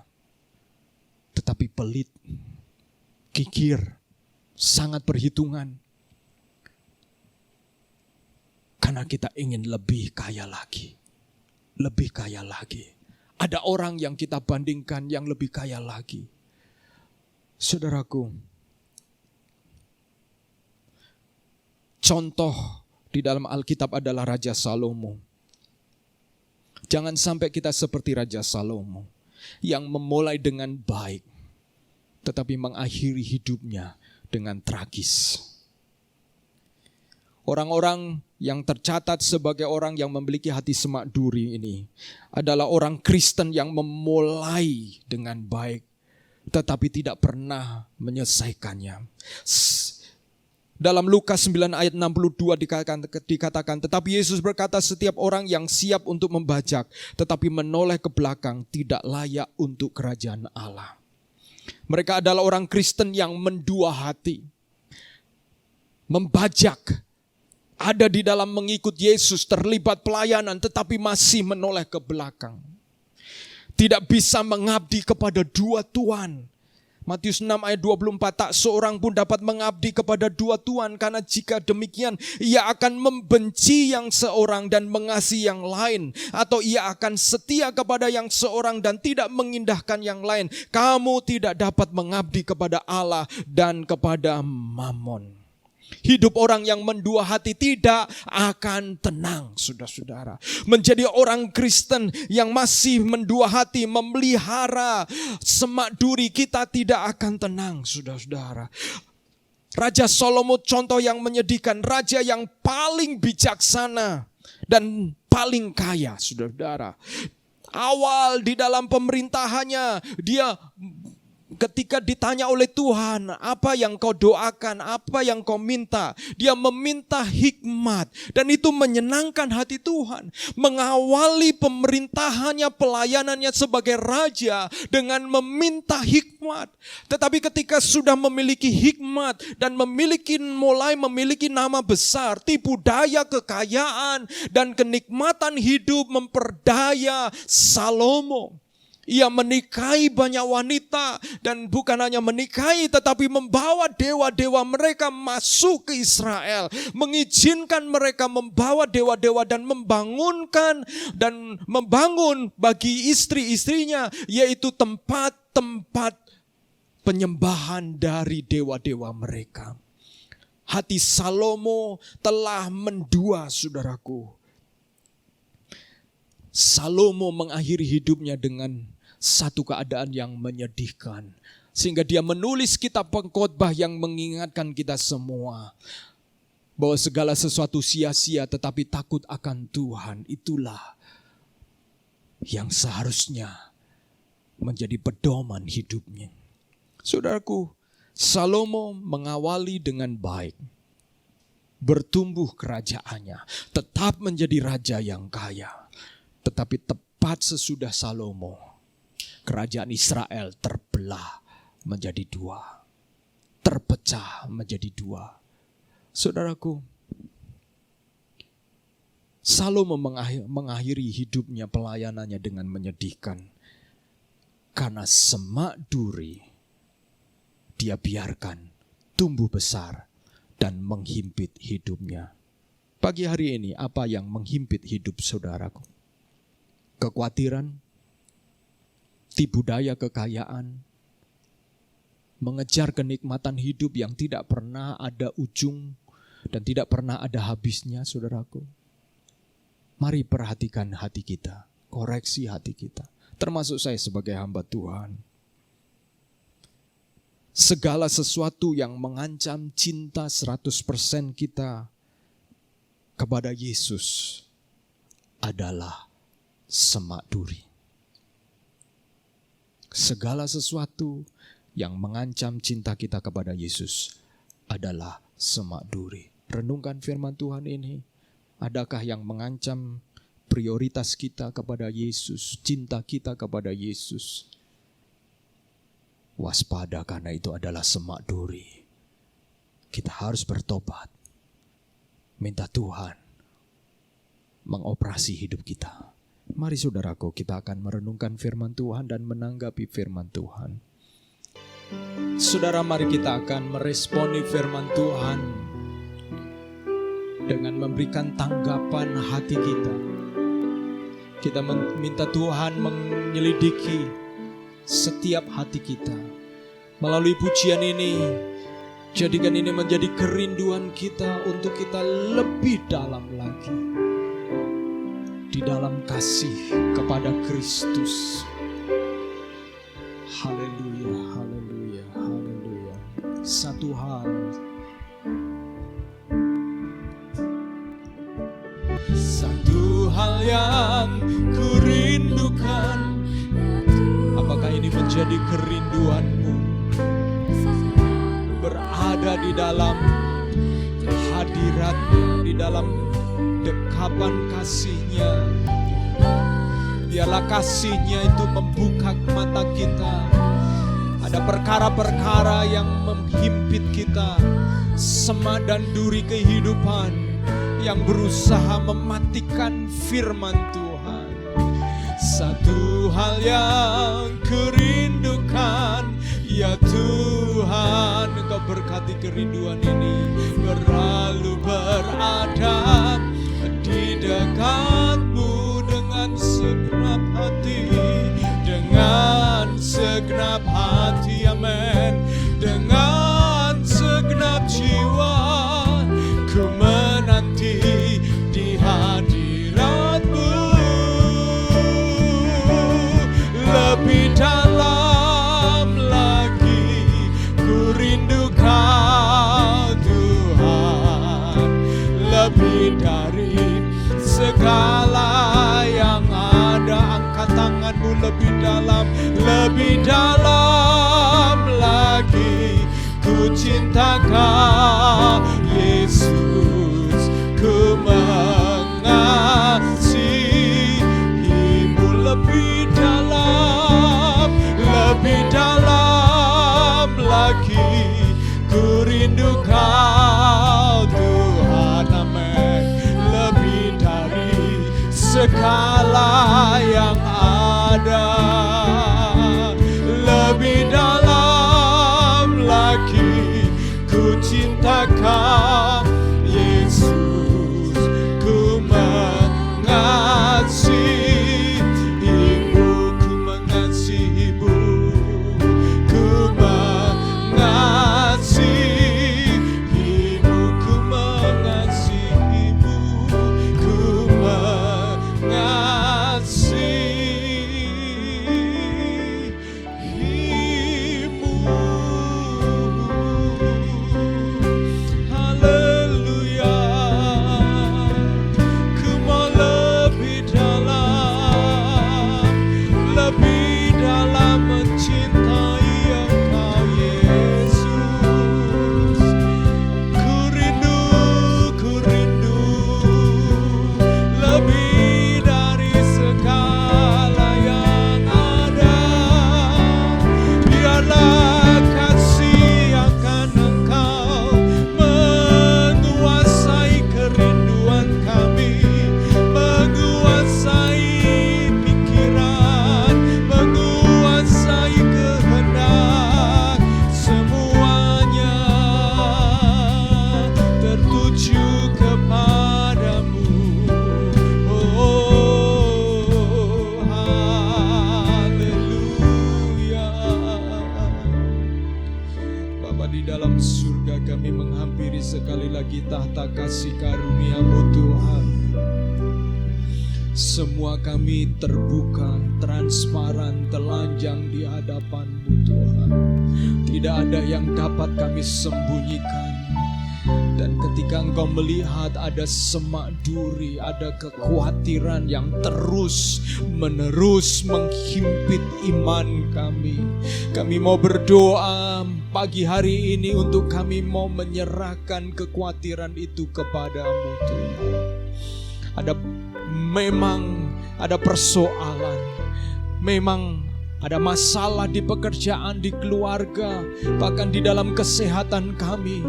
tetapi pelit, kikir, sangat perhitungan. Karena kita ingin lebih kaya lagi, lebih kaya lagi. Ada orang yang kita bandingkan yang lebih kaya lagi. Saudaraku, contoh di dalam Alkitab adalah Raja Salomo. Jangan sampai kita seperti Raja Salomo yang memulai dengan baik, tetapi mengakhiri hidupnya dengan tragis. Orang-orang yang tercatat sebagai orang yang memiliki hati semak duri ini adalah orang Kristen yang memulai dengan baik, tetapi tidak pernah menyelesaikannya. Dalam Lukas 9 ayat 62 dikatakan, tetapi Yesus berkata, setiap orang yang siap untuk membajak tetapi menoleh ke belakang tidak layak untuk kerajaan Allah. Mereka adalah orang Kristen yang mendua hati, membajak, ada di dalam mengikut Yesus, terlibat pelayanan tetapi masih menoleh ke belakang. Tidak bisa mengabdi kepada dua tuan. Matius 6 ayat 24, tak seorang pun dapat mengabdi kepada dua tuan, karena jika demikian ia akan membenci yang seorang dan mengasihi yang lain, atau ia akan setia kepada yang seorang dan tidak mengindahkan yang lain. Kamu tidak dapat mengabdi kepada Allah dan kepada Mammon. Hidup orang yang mendua hati tidak akan tenang, saudara-saudara. Menjadi orang Kristen yang masih mendua hati, memelihara semak duri, kita tidak akan tenang, saudara-saudara. Raja Salomo contoh yang menyedihkan, raja yang paling bijaksana dan paling kaya, saudara-saudara. Awal di dalam pemerintahannya, dia ketika ditanya oleh Tuhan, apa yang kau doakan, apa yang kau minta? Dia meminta hikmat, dan itu menyenangkan hati Tuhan. Mengawali pemerintahannya, pelayanannya sebagai raja dengan meminta hikmat. Tetapi ketika sudah memiliki hikmat dan mulai memiliki nama besar, tipu daya kekayaan dan kenikmatan hidup memperdaya Salomo. Ia menikahi banyak wanita, dan bukan hanya menikahi tetapi membawa dewa-dewa mereka masuk ke Israel. Mengizinkan mereka membawa dewa-dewa dan membangun bagi istri-istrinya, yaitu tempat-tempat penyembahan dari dewa-dewa mereka. Hati Salomo telah mendua, saudaraku. Salomo mengakhiri hidupnya dengan satu keadaan yang menyedihkan. Sehingga dia menulis kitab pengkhotbah yang mengingatkan kita semua bahwa segala sesuatu sia-sia, tetapi takut akan Tuhan itulah yang seharusnya menjadi pedoman hidupnya. Saudaraku, Salomo mengawali dengan baik, bertumbuh kerajaannya, tetap menjadi raja yang kaya. Tetapi tepat sesudah Salomo, kerajaan Israel terbelah menjadi dua, terpecah menjadi dua. Saudaraku, Salomo mengakhiri hidupnya, pelayanannya dengan menyedihkan. Karena semak duri dia biarkan tumbuh besar dan menghimpit hidupnya. Pagi hari ini, apa yang menghimpit hidup saudaraku? Kekhawatiran, tipu daya kekayaan, mengejar kenikmatan hidup yang tidak pernah ada ujung dan tidak pernah ada habisnya, saudaraku. Mari perhatikan hati kita, koreksi hati kita. Termasuk saya sebagai hamba Tuhan. Segala sesuatu yang mengancam cinta 100% kita kepada Yesus adalah semak duri. Segala sesuatu yang mengancam cinta kita kepada Yesus adalah semak duri. Renungkan firman Tuhan ini. Adakah yang mengancam prioritas kita kepada Yesus, cinta kita kepada Yesus? Waspada, karena itu adalah semak duri. Kita harus bertobat. Minta Tuhan mengoperasi hidup kita. Mari saudaraku, kita akan merenungkan firman Tuhan dan menanggapi firman Tuhan. Saudara, mari kita akan meresponi firman Tuhan dengan memberikan tanggapan hati kita. Kita minta Tuhan menyelidiki setiap hati kita. Melalui pujian ini, jadikan ini menjadi kerinduan kita untuk kita lebih dalam lagi di dalam kasih kepada Kristus. Haleluya, haleluya, haleluya. Satu hal yang kurindukan. Apakah ini menjadi kerinduanmu? Berada di dalam hadirat-Nya, di dalam dekapan kasih-Nya. Biarlah kasih-Nya itu membuka mata kita. Ada perkara-perkara yang menghimpit kita, semak dan duri kehidupan yang berusaha mematikan firman Tuhan. Satu hal yang kurindukan, ya Tuhan, Engkau berkati kerinduan ini. Berlalu berada di dekat-Mu dengan segenap hati, dengan segenap hati, amin. Dengan segenap jiwa ku menanti di hadirat-Mu. Lebih dalam lagi ku rindu Kau Tuhan, lebih dari segala yang ada. Angkat tanganmu, lebih dalam lagi ku cinta Kau Yesus, ku mengasihi-Mu. Lebih dalam lagi ku rindu Kau Tuhan, amin. Lebih dari segala yang ada, lebih dalam lagi ku cinta Kau Yesus, ku mengasihi-Mu, ku mengasihi-Mu, ku mengasihi-Mu, ku mengasihi-Mu, ku mengasihi-Mu. menghampiri sekali lagi tahta kasih karunia-Mu Tuhan. Semua kami terbuka, transparan, telanjang di hadapan-Mu Tuhan. Tidak ada yang dapat kami sembunyikan. Dan ketika Engkau melihat ada semak duri, ada kekhawatiran yang terus menerus menghimpit iman kami. Kami mau berdoa pagi hari ini untuk kami mau menyerahkan kekhawatiran itu kepadamu Tuhan. Memang ada persoalan, memang ada masalah di pekerjaan, di keluarga, bahkan di dalam kesehatan kami.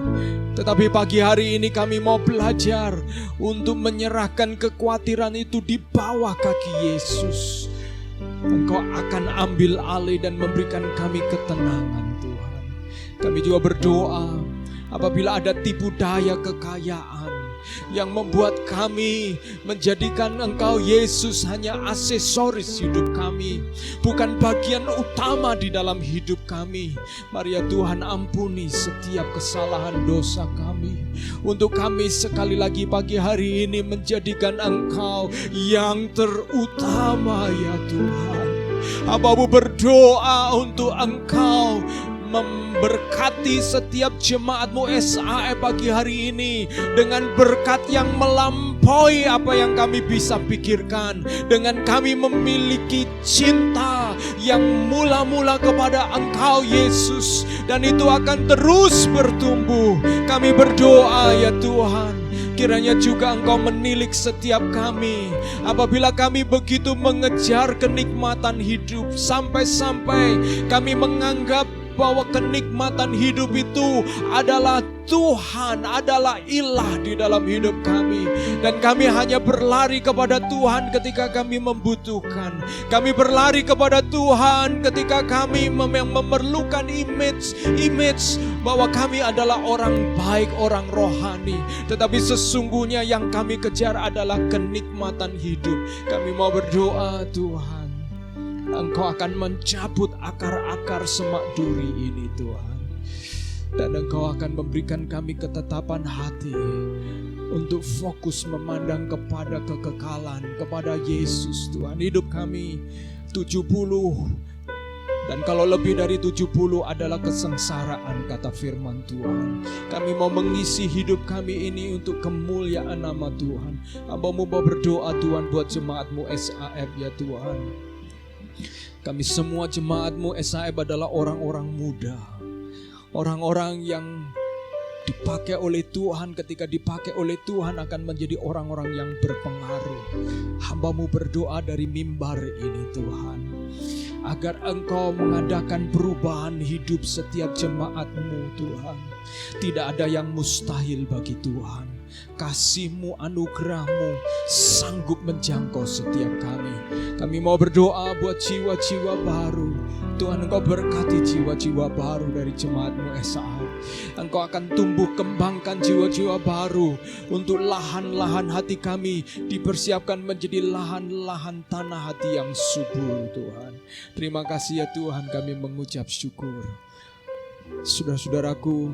Tetapi pagi hari ini kami mau belajar untuk menyerahkan kekhawatiran itu di bawah kaki Yesus. Engkau akan ambil alih dan memberikan kami ketenangan Tuhan. Kami juga berdoa apabila ada tipu daya kekayaan yang membuat kami menjadikan Engkau Yesus hanya aksesoris hidup kami, bukan bagian utama di dalam hidup kami. Mari ya Tuhan, ampuni setiap kesalahan dosa kami, untuk kami sekali lagi pagi hari ini menjadikan Engkau yang terutama ya Tuhan. Hamba-Mu berdoa untuk Engkau memberkati setiap jemaat-Mu SAE pagi hari ini dengan berkat yang melampaui apa yang kami bisa pikirkan, dengan kami memiliki cinta yang mula-mula kepada Engkau Yesus, dan itu akan terus bertumbuh. Kami berdoa ya Tuhan, kiranya juga Engkau menilik setiap kami apabila kami begitu mengejar kenikmatan hidup, sampai-sampai kami menganggap bahwa kenikmatan hidup itu adalah Tuhan, adalah ilah di dalam hidup kami. Dan kami hanya berlari kepada Tuhan ketika kami membutuhkan. Kami berlari kepada Tuhan ketika kami memerlukan image bahwa kami adalah orang baik, orang rohani. Tetapi sesungguhnya yang kami kejar adalah kenikmatan hidup. Kami mau berdoa Tuhan, Engkau akan mencabut akar-akar semak duri ini Tuhan. Dan Engkau akan memberikan kami ketetapan hati untuk fokus memandang kepada kekekalan, kepada Yesus Tuhan. Hidup kami 70, dan kalau lebih dari 70 adalah kesengsaraan kata firman Tuhan. Kami mau mengisi hidup kami ini untuk kemuliaan nama Tuhan. Hamba-Mu mau berdoa Tuhan buat jemaat-Mu SAF ya Tuhan. Kami semua jemaat-Mu SAF adalah orang-orang muda, orang-orang yang dipakai oleh Tuhan. Ketika dipakai oleh Tuhan akan menjadi orang-orang yang berpengaruh. Hamba-Mu berdoa dari mimbar ini Tuhan, agar Engkau mengadakan perubahan hidup setiap jemaat-Mu Tuhan. Tidak ada yang mustahil bagi Tuhan. Kasih-Mu, anugerah-Mu sanggup menjangkau setiap kami. Kami mau berdoa buat jiwa-jiwa baru. Tuhan, Engkau berkati jiwa-jiwa baru dari jemaat-Mu SAE. Engkau akan tumbuh kembangkan jiwa-jiwa baru untuk lahan-lahan hati kami dipersiapkan menjadi lahan-lahan tanah hati yang subur Tuhan. Terima kasih ya Tuhan, kami mengucap syukur. Saudara-saudaraku,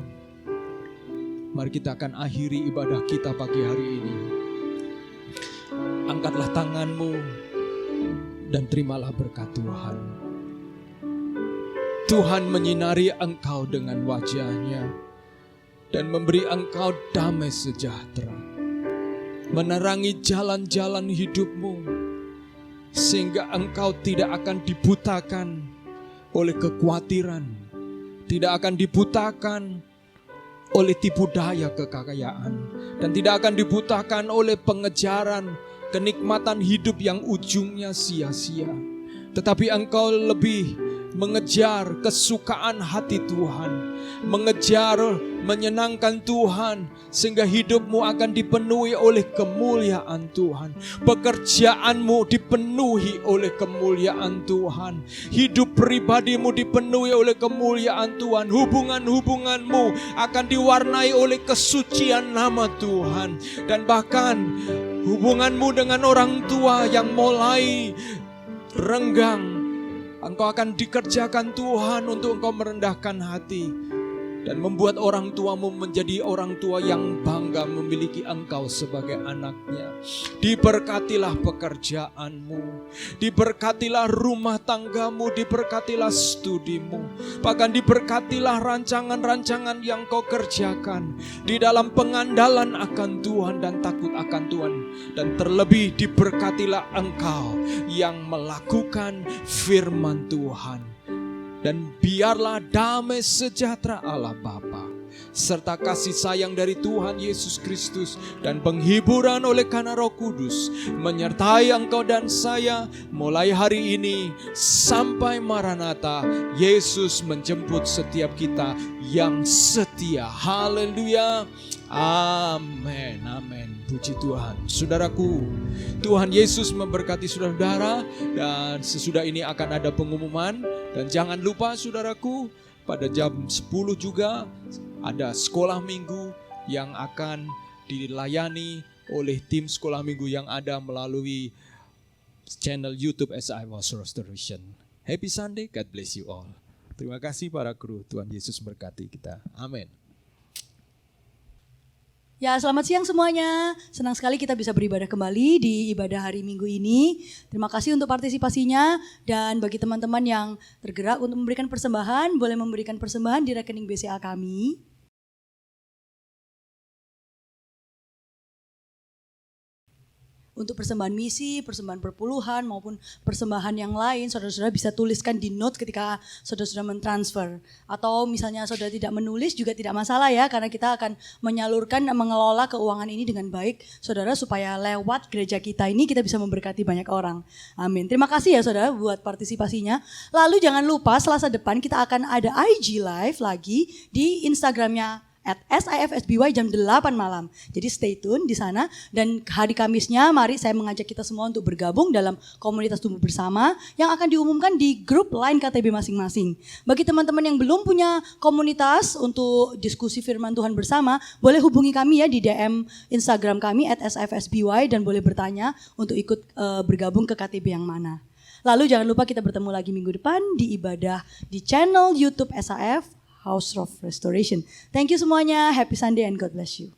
mari kita akan akhiri ibadah kita pagi hari ini. Angkatlah tanganmu dan terimalah berkat Tuhan. Tuhan menyinari engkau dengan wajah-Nya dan memberi engkau damai sejahtera, menerangi jalan-jalan hidupmu, sehingga engkau tidak akan dibutakan oleh kekhawatiran, tidak akan dibutakan oleh tipu daya kekayaan, dan tidak akan dibutakan oleh pengejaran kenikmatan hidup yang ujungnya sia-sia. Tetapi engkau lebih mengejar kesukaan hati Tuhan, mengejar menyenangkan Tuhan, sehingga hidupmu akan dipenuhi oleh kemuliaan Tuhan. Pekerjaanmu dipenuhi oleh kemuliaan Tuhan. Hidup pribadimu dipenuhi oleh kemuliaan Tuhan. Hubungan-hubunganmu akan diwarnai oleh kesucian nama Tuhan. Dan bahkan hubunganmu dengan orang tua yang mulai renggang, engkau akan dikerjakan Tuhan untuk engkau merendahkan hati. dan membuat orang tuamu menjadi orang tua yang bangga memiliki engkau sebagai anaknya. Diberkatilah pekerjaanmu, diberkatilah rumah tanggamu, diberkatilah studimu, bahkan diberkatilah rancangan-rancangan yang kau kerjakan di dalam pengandalan akan Tuhan dan takut akan Tuhan. Dan terlebih diberkatilah engkau yang melakukan firman Tuhan. Dan biarlah damai sejahtera Allah Bapa serta kasih sayang dari Tuhan Yesus Kristus dan penghiburan oleh karena Roh Kudus menyertai engkau dan saya mulai hari ini sampai Maranatha. Yesus menjemput setiap kita yang setia. Haleluya. Amin, amin. Puji Tuhan. Saudaraku, Tuhan Yesus memberkati saudara-saudara, dan sesudah ini akan ada pengumuman. Dan jangan lupa saudaraku, pada jam 10 juga ada sekolah minggu yang akan dilayani oleh tim sekolah minggu yang ada melalui channel YouTube SI Was Restoration. Happy Sunday, God bless you all. Terima kasih para kru, Tuhan Yesus berkati kita. Amin.
Ya, selamat siang semuanya. Senang sekali kita bisa beribadah kembali di ibadah hari Minggu ini. Terima kasih untuk partisipasinya, dan bagi teman-teman yang tergerak untuk memberikan persembahan, boleh memberikan persembahan di rekening BCA kami. Untuk persembahan misi, persembahan perpuluhan, maupun persembahan yang lain, saudara-saudara bisa tuliskan di note ketika saudara-saudara mentransfer. Atau misalnya saudara tidak menulis juga tidak masalah ya, karena kita akan menyalurkan, mengelola keuangan ini dengan baik, saudara, supaya lewat gereja kita ini kita bisa memberkati banyak orang. Amin. Terima kasih ya saudara buat partisipasinya. Lalu jangan lupa Selasa depan kita akan ada IG Live lagi di Instagramnya @SIFSBY jam 8 malam. Jadi stay tune di sana, dan hari Kamisnya mari saya mengajak kita semua untuk bergabung dalam komunitas tumbuh bersama yang akan diumumkan di grup line KTB masing-masing. Bagi teman-teman yang belum punya komunitas untuk diskusi firman Tuhan bersama, boleh hubungi kami ya di DM Instagram kami @SIFSBY dan boleh bertanya untuk ikut bergabung ke KTB yang mana. Lalu jangan lupa kita bertemu lagi minggu depan di ibadah di channel YouTube SAF House of Restoration. Thank you semuanya. Happy Sunday and God bless you.